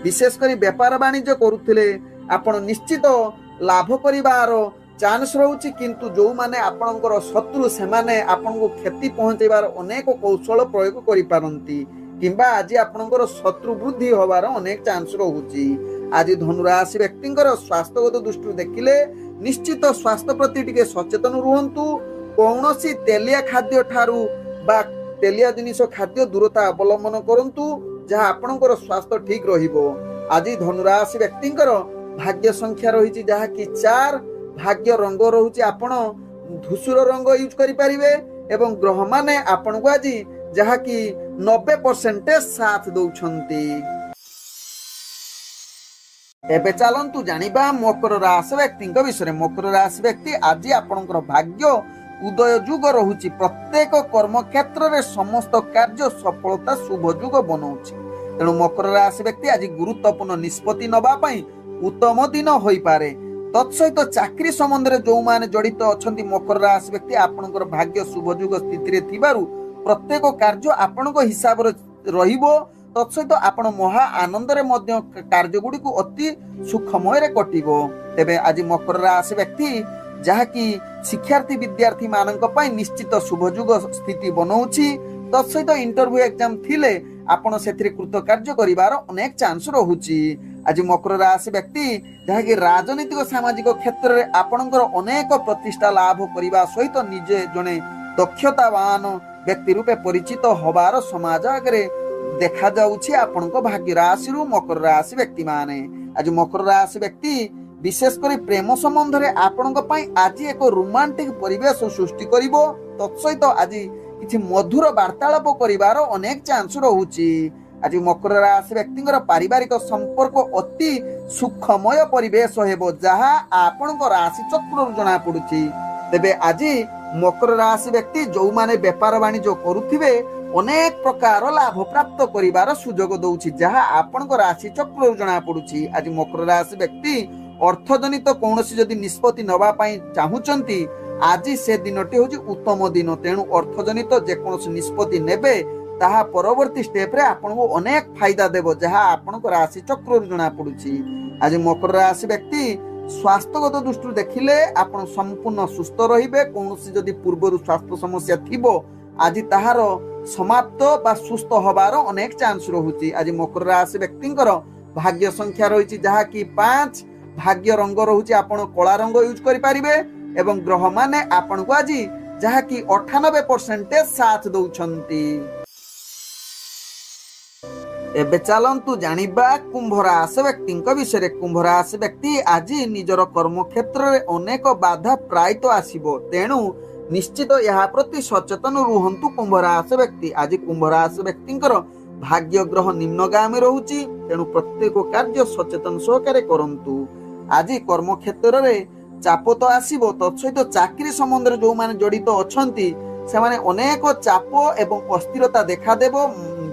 ବିଶେଷ କରି ବେପାର ବାଣିଜ୍ୟ କରୁଥିଲେ ଆପଣ ନିଶ୍ଚିତ ଲାଭ କରିବାର ଚାନ୍ସ ରହୁଛି, କିନ୍ତୁ ଯେଉଁମାନେ ଆପଣଙ୍କର ଶତ୍ରୁ ସେମାନେ ଆପଣଙ୍କୁ କ୍ଷତି ପହଞ୍ଚାଇବାର ଅନେକ କୌଶଳ ପ୍ରୟୋଗ କରିପାରନ୍ତି କିମ୍ବା ଆଜି ଆପଣଙ୍କର ଶତ୍ରୁ ବୃଦ୍ଧି ହେବାର ଅନେକ ଚାନ୍ସ ରହୁଛି। ଆଜି ଧନୁରାଶି ବ୍ୟକ୍ତିଙ୍କର ସ୍ୱାସ୍ଥ୍ୟଗତ ଦୃଷ୍ଟିରୁ ଦେଖିଲେ ନିଶ୍ଚିତ ସ୍ୱାସ୍ଥ୍ୟ ପ୍ରତି ଟିକେ ସଚେତନ ରୁହନ୍ତୁ। କୌଣସି ତେଲିଆ ଖାଦ୍ୟ ଠାରୁ ବା ତେଲିଆ ଜିନିଷ ଖାଦ୍ୟ ଦୂରତା ଅବଲମ୍ବନ କରନ୍ତୁ, ଯାହା ଆପଣଙ୍କର ସ୍ୱାସ୍ଥ୍ୟ ଠିକ ରହିବ। ଆଜି ଧନୁରାଶି ବ୍ୟକ୍ତିଙ୍କର ଭାଗ୍ୟ ସଂଖ୍ୟା ରହିଛି ଯାହାକି 4। ଭାଗ୍ୟ ରଙ୍ଗ ରହୁଛି ଆପଣ ଧୂସର ରଙ୍ଗ ୟୁଜ କରିପାରିବେ ଏବଂ ଗ୍ରହମାନେ ଆପଣଙ୍କୁ ଆଜି ଯାହାକି 90% ସାଥ ଦଉଛନ୍ତି। ଏବେ ଚାଲନ୍ତୁ ଜାଣିବା ମକର ରାଶି ବ୍ୟକ୍ତିଙ୍କ ବିଷୟରେ। ମକର ରାଶି ବ୍ୟକ୍ତି ଆଜି ଆପଣଙ୍କର ଭାଗ୍ୟ ଉଦୟ ଯୁଗ ରହୁଛି। ପ୍ରତ୍ୟେକ କର୍ମକ୍ଷେତ୍ରରେ ସମସ୍ତ କାର୍ଯ୍ୟ ସଫଳତା ଶୁଭ ଯୁଗ ବନଉଛି। ତେଣୁ ମକର ରାଶି ବ୍ୟକ୍ତି ଆଜି ଗୁରୁତ୍ୱପୂର୍ଣ୍ଣ ନିଷ୍ପତ୍ତି ନେବା ପାଇଁ ଉତ୍ତମ ଦିନ ହୋଇପାରେ। ତତ୍ସହିତ ଚାକିରି ସମ୍ବନ୍ଧରେ ଯେଉଁମାନେ ଜଡ଼ିତ ଅଛନ୍ତି ମକର ରାଶି ବ୍ୟକ୍ତି ଆପଣଙ୍କର ଭାଗ୍ୟ ଶୁଭ ଯୁଗ ସ୍ଥିତିରେ ଥିବାରୁ ପ୍ରତ୍ୟେକ କାର୍ଯ୍ୟ ଆପଣଙ୍କ ହିସାବରେ ରହିବ। ତତ୍ସହିତ ଆପଣ ମହା ଆନନ୍ଦରେ ମଧ୍ୟ କାର୍ଯ୍ୟଗୁଡ଼ିକୁ ଅତି ସୁଖମୟରେ କଟିବ। ତେବେ ଆଜି ମକର ରାଶି ବ୍ୟକ୍ତି ଯାହାକି ଶିକ୍ଷାର୍ଥୀ ବିଦ୍ୟାର୍ଥୀ ମାନଙ୍କ ପାଇଁ ନିଶ୍ଚିତ ଶୁଭ ଯୁଗ ସ୍ଥିତି ବନଉଛି। ତତ୍ସହିତ ଇଣ୍ଟରଭ୍ୟୁ ଏକ୍ଜାମ ଥିଲେ ଆପଣ ସେଥିରେ କୃତ କାର୍ଯ୍ୟ କରିବାର ଅନେକ ଚାନ୍ସ ରହୁଛି। ଆଜି ମକର ରାଶି ବ୍ୟକ୍ତି ଯାହାକି ରାଜନୈତିକ ସାମାଜିକ କ୍ଷେତ୍ରରେ ଆପଣଙ୍କର ଅନେକ ପ୍ରତିଷ୍ଠା ଲାଭ କରିବା ସହିତ ନିଜେ ଜଣେ ଦକ୍ଷତାବାନ ବ୍ୟକ୍ତି ରୂପେ ପରିଚିତ ହବାର ସମାଜ ଆଗରେ ଦେଖାଯାଉଛି ଆପଣଙ୍କ ଭାଗ୍ୟ ରାଶିରୁ ମକର ରାଶି ବ୍ୟକ୍ତି ମାନେ। ଆଜି ମକର ରାଶି ବ୍ୟକ୍ତି ବିଶେଷ କରି ପ୍ରେମ ସମ୍ବନ୍ଧରେ ଆପଣଙ୍କ ପାଇଁ ଆଜି ଏକ ରୋମାଣ୍ଟିକ ପରିବେଶ ସୃଷ୍ଟି କରିବ। ତତ୍ସହିତ ଆଜି କିଛି ମଧୁର ବାର୍ତ୍ତାଳାପ କରିବାର ଅନେକ ଚାନ୍ସ ରହୁଛି। ଆଜି ମକର ରାଶି ବ୍ୟକ୍ତିଙ୍କର ପାରିବାରିକ ସମ୍ପର୍କ ଅତି ସୁଖମୟ ପରିବେଶ ହେବ, ଯାହା ଆପଣଙ୍କ ରାଶି ଚକ୍ରରୁ ଜଣା ପଡୁଛି। ତେବେ ଆଜି ମକର ରାଶି ବ୍ୟକ୍ତି ଯେଉଁମାନେ ବେପାର ବାଣିଜ୍ୟ କରୁଥିବେ ଅନେକ ପ୍ରକାର ଲାଭ ପ୍ରାପ୍ତ କରିବାର ସୁଯୋଗ ଦଉଛି, ଯାହା ଆପଣଙ୍କ ରାଶି ଚକ୍ରରୁ ଜଣା ପଡୁଛି। ଆଜି ମକର ରାଶି ବ୍ୟକ୍ତି ଅର୍ଥଜନିତ କୌଣସି ଯଦି ନିଷ୍ପତ୍ତି ନେବା ପାଇଁ ଚାହୁଁଛନ୍ତି ଆଜି ସେ ଦିନଟି ହେଉଛି ଉତ୍ତମ ଦିନ। ତେଣୁ ଅର୍ଥଜନିତ ଯେକୌଣସି ନିଷ୍ପତ୍ତି ନେବେ ତାହା ପରବର୍ତ୍ତୀ ଷ୍ଟେପରେ ଆପଣଙ୍କୁ ଅନେକ ଫାଇଦା ଦେବ, ଯାହା ଆପଣଙ୍କ ରାଶି ଚକ୍ରରୁ ଜଣା ପଡୁଛି। ଆଜି ମକର ରାଶି ବ୍ୟକ୍ତି ସ୍ୱାସ୍ଥ୍ୟଗତ ଦୃଷ୍ଟିରୁ ଦେଖିଲେ ଆପଣ ସମ୍ପୂର୍ଣ୍ଣ ସୁସ୍ଥ ରହିବେ। କୌଣସି ଯଦି ପୂର୍ବରୁ ସ୍ୱାସ୍ଥ୍ୟ ସମସ୍ୟା ଥିବ ଆଜି ତାହାର ସମାପ୍ତ ବା ସୁସ୍ଥ ହବାର ଅନେକ ଚାନ୍ସ ରହୁଛି। ଆଜି ମକର ରାଶି ବ୍ୟକ୍ତିଙ୍କର ଭାଗ୍ୟ ସଂଖ୍ୟା ରହିଛି ଯାହାକି 5। ଭାଗ୍ୟ ରଙ୍ଗ ରହୁଛି ଆପଣ କଳା ରଙ୍ଗ ୟୁଜ କରିପାରିବେ ଏବଂ ଗ୍ରହମାନେ ଆପଣଙ୍କୁ ଆଜି ଯାହାକି 98% ସାଥ ଦଉଛନ୍ତି। ଏବେ ଚାଲନ୍ତୁ ଜାଣିବା କୁମ୍ଭ ରାଶି ବ୍ୟକ୍ତିଙ୍କ ବିଷୟରେ। କୁମ୍ଭ ରାଶି ବ୍ୟକ୍ତି ଆଜି ନିଜର କର୍ମକ୍ଷେତ୍ରରେ ଅନେକ ବାଧା ପ୍ରାୟତଃ ଆସିବ, ତେଣୁ ନିଶ୍ଚିତ ଏହା ପ୍ରତି ସଚେତନ ରୁହନ୍ତୁ କୁମ୍ଭ ରାଶି ବ୍ୟକ୍ତି। ଆଜି କୁମ୍ଭ ରାଶି ବ୍ୟକ୍ତିଙ୍କର ଭାଗ୍ୟ ଗ୍ରହ ନିମ୍ନଗାମୀ ରହୁଛି, ତେଣୁ ପ୍ରତ୍ୟେକ କାର୍ଯ୍ୟ ସଚେତନ ସହକାରେ କରନ୍ତୁ। ଆଜି କର୍ମକ୍ଷେତ୍ରରେ ଚାପ ତ ଆସିବ, ତତ୍ସହିତ ଚାକିରି ସମ୍ବନ୍ଧରେ ଯେଉଁମାନେ ଜଡ଼ିତ ଅଛନ୍ତି ସେମାନେ ଅନେକ ଚାପ ଏବଂ ଅସ୍ଥିରତା ଦେଖାଦେବ।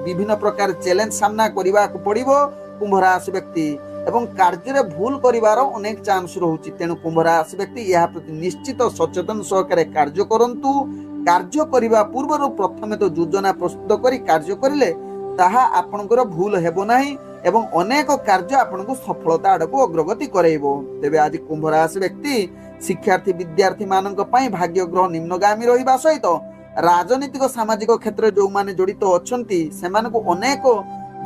ବିଭିନ୍ନ ପ୍ରକାର ଚ୍ୟାଲେଞ୍ଜ ସାମ୍ନା କରିବାକୁ ପଡ଼ିବ କୁମ୍ଭ ରାଶି ବ୍ୟକ୍ତି ଏବଂ କାର୍ଯ୍ୟରେ ଭୁଲ କରିବାର ଅନେକ ଚାନ୍ସ ରହୁଛି। ତେଣୁ କୁମ୍ଭ ରାଶି ବ୍ୟକ୍ତି ଏହା ପ୍ରତି ନିଶ୍ଚିତ ସଚେତନ ସହକାରେ କାର୍ଯ୍ୟ କରନ୍ତୁ। କାର୍ଯ୍ୟ କରିବା ପୂର୍ବରୁ ପ୍ରଥମେ ତ ଯୋଜନା ପ୍ରସ୍ତୁତ କରି କାର୍ଯ୍ୟ କରିଲେ ତାହା ଆପଣଙ୍କର ଭୁଲ ହେବ ନାହିଁ ଏବଂ ଅନେକ କାର୍ଯ୍ୟ ଆପଣଙ୍କୁ ସଫଳତା ଆଡ଼କୁ ଅଗ୍ରଗତି କରାଇବ। ତେବେ ଆଜି କୁମ୍ଭ ରାଶି ବ୍ୟକ୍ତି ଶିକ୍ଷାର୍ଥୀ ବିଦ୍ୟାର୍ଥୀ ମାନଙ୍କ ପାଇଁ ଭାଗ୍ୟ ଗ୍ରହ ନିମ୍ନଗାମୀ ରହିବା ସହିତ ରାଜନୈତିକ ସାମାଜିକ କ୍ଷେତ୍ରରେ ଯେଉଁମାନେ ଜଡ଼ିତ ଅଛନ୍ତି ସେମାନଙ୍କୁ ଅନେକ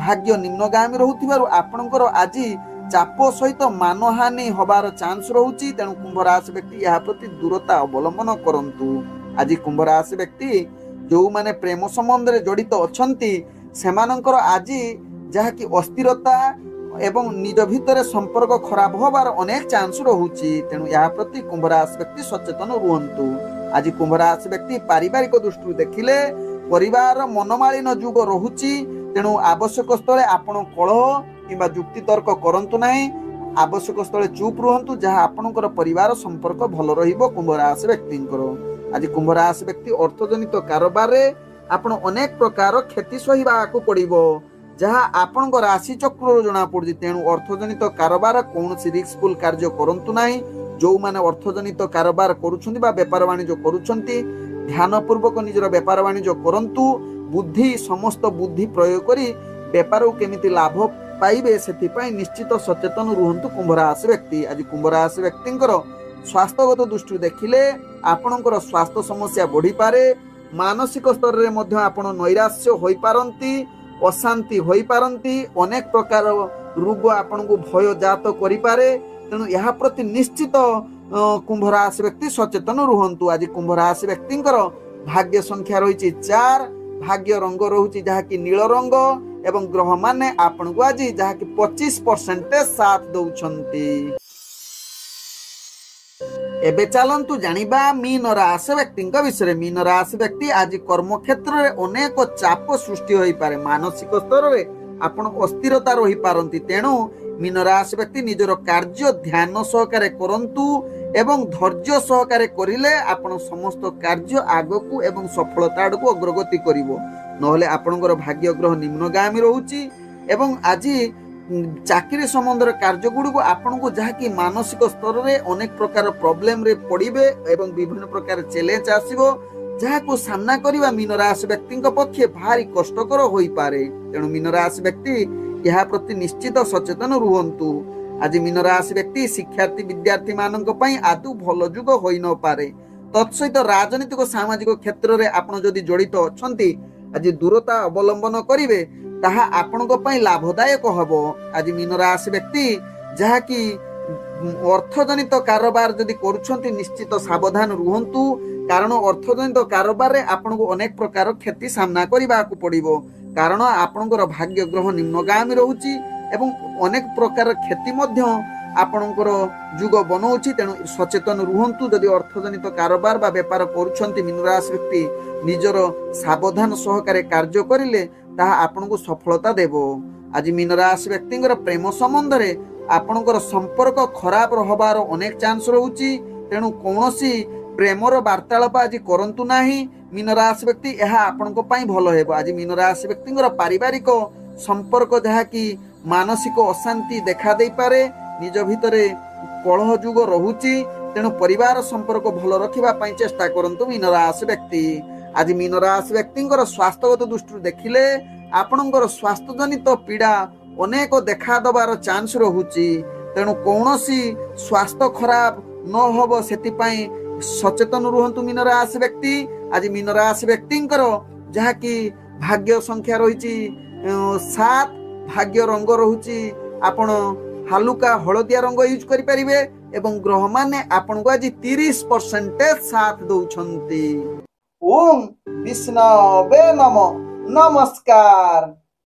ଭାଗ୍ୟ ନିମ୍ନଗାମୀ ରହୁଥିବାରୁ ଆପଣଙ୍କର ଆଜି ଚାପ ସହିତ ମାନହାନି ହେବାର ଚାନ୍ସ ରହୁଛି। ତେଣୁ କୁମ୍ଭ ରାଶି ବ୍ୟକ୍ତି ଏହା ପ୍ରତି ଦୂରତା ଅବଲମ୍ବନ କରନ୍ତୁ। ଆଜି କୁମ୍ଭ ରାଶି ବ୍ୟକ୍ତି ଯେଉଁମାନେ ପ୍ରେମ ସମ୍ବନ୍ଧରେ ଜଡ଼ିତ ଅଛନ୍ତି ସେମାନଙ୍କର ଆଜି ଯାହାକି ଅସ୍ଥିରତା ଏବଂ ନିଜ ଭିତରେ ସମ୍ପର୍କ ଖରାପ ହେବାର ଅନେକ ଚାନ୍ସ ରହୁଛି। ତେଣୁ ଏହା ପ୍ରତି କୁମ୍ଭ ରାଶି ବ୍ୟକ୍ତି ସଚେତନ ରୁହନ୍ତୁ। ଆଜି କୁମ୍ଭ ରାଶି ବ୍ୟକ୍ତି ପାରିବାରିକ ଦୃଷ୍ଟିରୁ ଦେଖିଲେ ପରିବାର ମନମାଳିନ ଯୁଗ ରହୁଛି। ତେଣୁ ଆବଶ୍ୟକ ସ୍ଥଳେ ଆପଣ କଳହ କିମ୍ବା ଯୁକ୍ତି ତର୍କ କରନ୍ତୁ ନାହିଁ। ଆବଶ୍ୟକ ସ୍ଥଳେ ଚୁପ୍ ରୁହନ୍ତୁ, ଯାହା ଆପଣଙ୍କର ପରିବାର ସମ୍ପର୍କ ଭଲ ରହିବ କୁମ୍ଭ ରାଶି ବ୍ୟକ୍ତିଙ୍କର। ଆଜି କୁମ୍ଭ ରାଶି ବ୍ୟକ୍ତି ଅର୍ଥଜନିତ କାରବାରରେ ଆପଣ ଅନେକ ପ୍ରକାର କ୍ଷତି ସହିବାକୁ ପଡ଼ିବ, ଯାହା ଆପଣଙ୍କ ରାଶି ଚକ୍ରରୁ ଜଣାପଡ଼ୁଛି। ତେଣୁ ଅର୍ଥଜନିତ କାରବାର କୌଣସି ରିସ୍କଫୁଲ୍ କାର୍ଯ୍ୟ କରନ୍ତୁ ନାହିଁ। ଯେଉଁମାନେ ଅର୍ଥଜନିତ କାରବାର କରୁଛନ୍ତି ବା ବେପାର ବାଣିଜ୍ୟ କରୁଛନ୍ତି ଧ୍ୟାନପୂର୍ବକ ନିଜର ବେପାର ବାଣିଜ୍ୟ କରନ୍ତୁ। ସମସ୍ତ ବୁଦ୍ଧି ପ୍ରୟୋଗ କରି ବେପାରକୁ କେମିତି ଲାଭ ପାଇବେ ସେଥିପାଇଁ ନିଶ୍ଚିତ ସଚେତନ ରୁହନ୍ତୁ କୁମ୍ଭ ରାଶି ବ୍ୟକ୍ତି। ଆଜି କୁମ୍ଭ ରାଶି ବ୍ୟକ୍ତିଙ୍କର ସ୍ୱାସ୍ଥ୍ୟଗତ ଦୃଷ୍ଟିରୁ ଦେଖିଲେ ଆପଣଙ୍କର ସ୍ୱାସ୍ଥ୍ୟ ସମସ୍ୟା ବଢ଼ିପାରେ। ମାନସିକ ସ୍ତରରେ ମଧ୍ୟ ଆପଣ ନୈରାଶ୍ୟ ହୋଇପାରନ୍ତି, ଅଶାନ୍ତି ହୋଇପାରନ୍ତି। ଅନେକ ପ୍ରକାର ରୋଗ ଆପଣଙ୍କୁ ଭୟଜାତ କରିପାରେ। ତେଣୁ ଏହା ପ୍ରତି ନିଶ୍ଚିତ କୁମ୍ଭ ରାଶି ବ୍ୟକ୍ତି ସଚେତନ ରୁହନ୍ତୁ। ଆଜି କୁମ୍ଭ ରାଶି ବ୍ୟକ୍ତିଙ୍କର ଭାଗ୍ୟ ସଂଖ୍ୟା ରହିଛି 4, ଭାଗ୍ୟ ରଙ୍ଗ ରହୁଛି ଯାହାକି ନୀଳ ରଙ୍ଗ ଏବଂ ଗ୍ରହମାନେ ଆପଣଙ୍କୁ ଆଜି ଯାହାକି 25% ସାଥ ଦଉଛନ୍ତି। ଏବେ ଚାଲନ୍ତୁ ଜାଣିବା ମୀନ ରାଶି ବ୍ୟକ୍ତିଙ୍କ ବିଷୟରେ। ମୀନ ରାଶି ବ୍ୟକ୍ତି ଆଜି କର୍ମକ୍ଷେତ୍ରରେ ଅନେକ ଚାପ ସୃଷ୍ଟି ହୋଇପାରେ। ମାନସିକ ସ୍ତରରେ ଆପଣ ଅସ୍ଥିରତା ରହିପାରନ୍ତି। ତେଣୁ ମୀନ ରାଶି ବ୍ୟକ୍ତି ନିଜର କାର୍ଯ୍ୟ ଧ୍ୟାନ ସହକାରେ କରନ୍ତୁ ଏବଂ ଧୈର୍ଯ୍ୟ ସହକାରେ କରିଲେ ଆପଣ ସମସ୍ତ କାର୍ଯ୍ୟ ଆଗକୁ ଏବଂ ସଫଳତା ଆଡ଼କୁ ଅଗ୍ରଗତି କରିବ। ନହେଲେ ଆପଣଙ୍କର ଭାଗ୍ୟ ଗ୍ରହ ନିମ୍ନଗାମୀ ରହୁଛି ଏବଂ ଆଜି ଚାକିରି ସମ୍ବନ୍ଧର କାର୍ଯ୍ୟଗୁଡ଼ିକୁ ଆପଣଙ୍କୁ ଯାହାକି ମାନସିକ ସ୍ତରରେ ଅନେକ ପ୍ରକାର ପ୍ରୋବ୍ଲେମରେ ପଡ଼ିବେ ଏବଂ ବିଭିନ୍ନ ପ୍ରକାର ଚ୍ୟାଲେଞ୍ଜ ଆସିବ, ଯାହାକୁ ସାମ୍ନା କରିବା ମୀନ ରାଶି ବ୍ୟକ୍ତିଙ୍କ ପକ୍ଷେ ଭାରି କଷ୍ଟକର ହୋଇପାରେ। ତେଣୁ ମୀନ ରାଶି ବ୍ୟକ୍ତି ଏହା ପ୍ରତି ନିଶ୍ଚିତ ସଚେତନ ରୁହନ୍ତୁ। ଆଜି ମୀନ ରାଶି ବ୍ୟକ୍ତି ଶିକ୍ଷାର୍ଥୀ ବିଦ୍ୟାର୍ଥୀମାନଙ୍କ ପାଇଁ ଆଦୌ ଭଲ ଯୁଗ ହୋଇନପାରେ। ତତ୍ସହିତ ରାଜନୈତିକ ସାମାଜିକ କ୍ଷେତ୍ରରେ ଆପଣ ଯଦି ଜଡ଼ିତ ଅଛନ୍ତି ଆଜି ଦୂରତା ଅବଲମ୍ବନ କରିବେ, ତାହା ଆପଣଙ୍କ ପାଇଁ ଲାଭଦାୟକ ହେବ। ଆଜି ମୀନ ରାଶି ବ୍ୟକ୍ତି ଯାହାକି ଅର୍ଥଜନିତ କାରବାର ଯଦି କରୁଛନ୍ତି ନିଶ୍ଚିତ ସାବଧାନ ରୁହନ୍ତୁ, କାରଣ ଅର୍ଥଜନିତ କାରବାରରେ ଆପଣଙ୍କୁ ଅନେକ ପ୍ରକାର କ୍ଷତି ସାମ୍ନା କରିବାକୁ ପଡ଼ିବ। କାରଣ ଆପଣଙ୍କର ଭାଗ୍ୟ ଗ୍ରହ ନିମ୍ନଗାମୀ ରହୁଛି ଏବଂ ଅନେକ ପ୍ରକାର କ୍ଷତି ମଧ୍ୟ ଆପଣଙ୍କର ଯୁଗ ବନଉଛି। ତେଣୁ ସଚେତନ ରୁହନ୍ତୁ। ଯଦି ଅର୍ଥଜନିତ କାରବାର ବା ବେପାର କରୁଛନ୍ତି ମୀନ ରାଶି ବ୍ୟକ୍ତି ନିଜର ସାବଧାନ ସହକାରେ କାର୍ଯ୍ୟ କରିଲେ ତାହା ଆପଣଙ୍କୁ ସଫଳତା ଦେବ। ଆଜି ମୀନ ରାଶି ବ୍ୟକ୍ତିଙ୍କର ପ୍ରେମ ସମ୍ବନ୍ଧରେ ଆପଣଙ୍କର ସମ୍ପର୍କ ଖରାପ ହେବାର ଅନେକ ଚାନ୍ସ ରହୁଛି। ତେଣୁ କୌଣସି ପ୍ରେମର ବାର୍ତ୍ତାଳାପ ଆଜି କରନ୍ତୁ ନାହିଁ ମୀନ ରାଶି ବ୍ୟକ୍ତି, ଏହା ଆପଣଙ୍କ ପାଇଁ ଭଲ ହେବ। ଆଜି ମୀନ ରାଶି ବ୍ୟକ୍ତିଙ୍କର ପାରିବାରିକ ସମ୍ପର୍କ ଯାହାକି ମାନସିକ ଅଶାନ୍ତି ଦେଖା ଦେଇପାରେ, ନିଜ ଭିତରେ କଳହ ଯୁଗ ରହୁଛି। ତେଣୁ ପରିବାର ସମ୍ପର୍କ ଭଲ ରଖିବା ପାଇଁ ଚେଷ୍ଟା କରନ୍ତୁ ମୀନ ରାଶି ବ୍ୟକ୍ତି। ଆଜି ମୀନ ରାଶି ବ୍ୟକ୍ତିଙ୍କର ସ୍ୱାସ୍ଥ୍ୟଗତ ଦୃଷ୍ଟିରୁ ଦେଖିଲେ ଆପଣଙ୍କର ସ୍ୱାସ୍ଥ୍ୟଜନିତ ପୀଡ଼ା ଅନେକ ଦେଖା ଦେବାର ଚାନ୍ସ ରହୁଛି। ତେଣୁ କୌଣସି ସ୍ୱାସ୍ଥ୍ୟ ଖରାପ ନ ହେବ ସେଥିପାଇଁ ସଚେତନ ରୁହନ୍ତୁ ମୀନ ରାଶି ବ୍ୟକ୍ତି। ଆଜି ମୀନ ରାଶି ବ୍ୟକ୍ତିଙ୍କର ଯାହାକି ଭାଗ୍ୟ ସଂଖ୍ୟା ରହିଛି 7, ଭାଗ୍ୟ ରଙ୍ଗ ରହୁଛି ଆପଣ ହାଲୁକା ହଳଦିଆ ରଙ୍ଗ ୟୁଜ୍ କରିପାରିବେ ଏବଂ ଗ୍ରହମାନେ ଆପଣଙ୍କୁ ଆଜି 30% ସାଥ ଦଉଛନ୍ତି। ଓମ୍ ବିଷ୍ଣବେ ନମଃ। ନମସ୍କାର।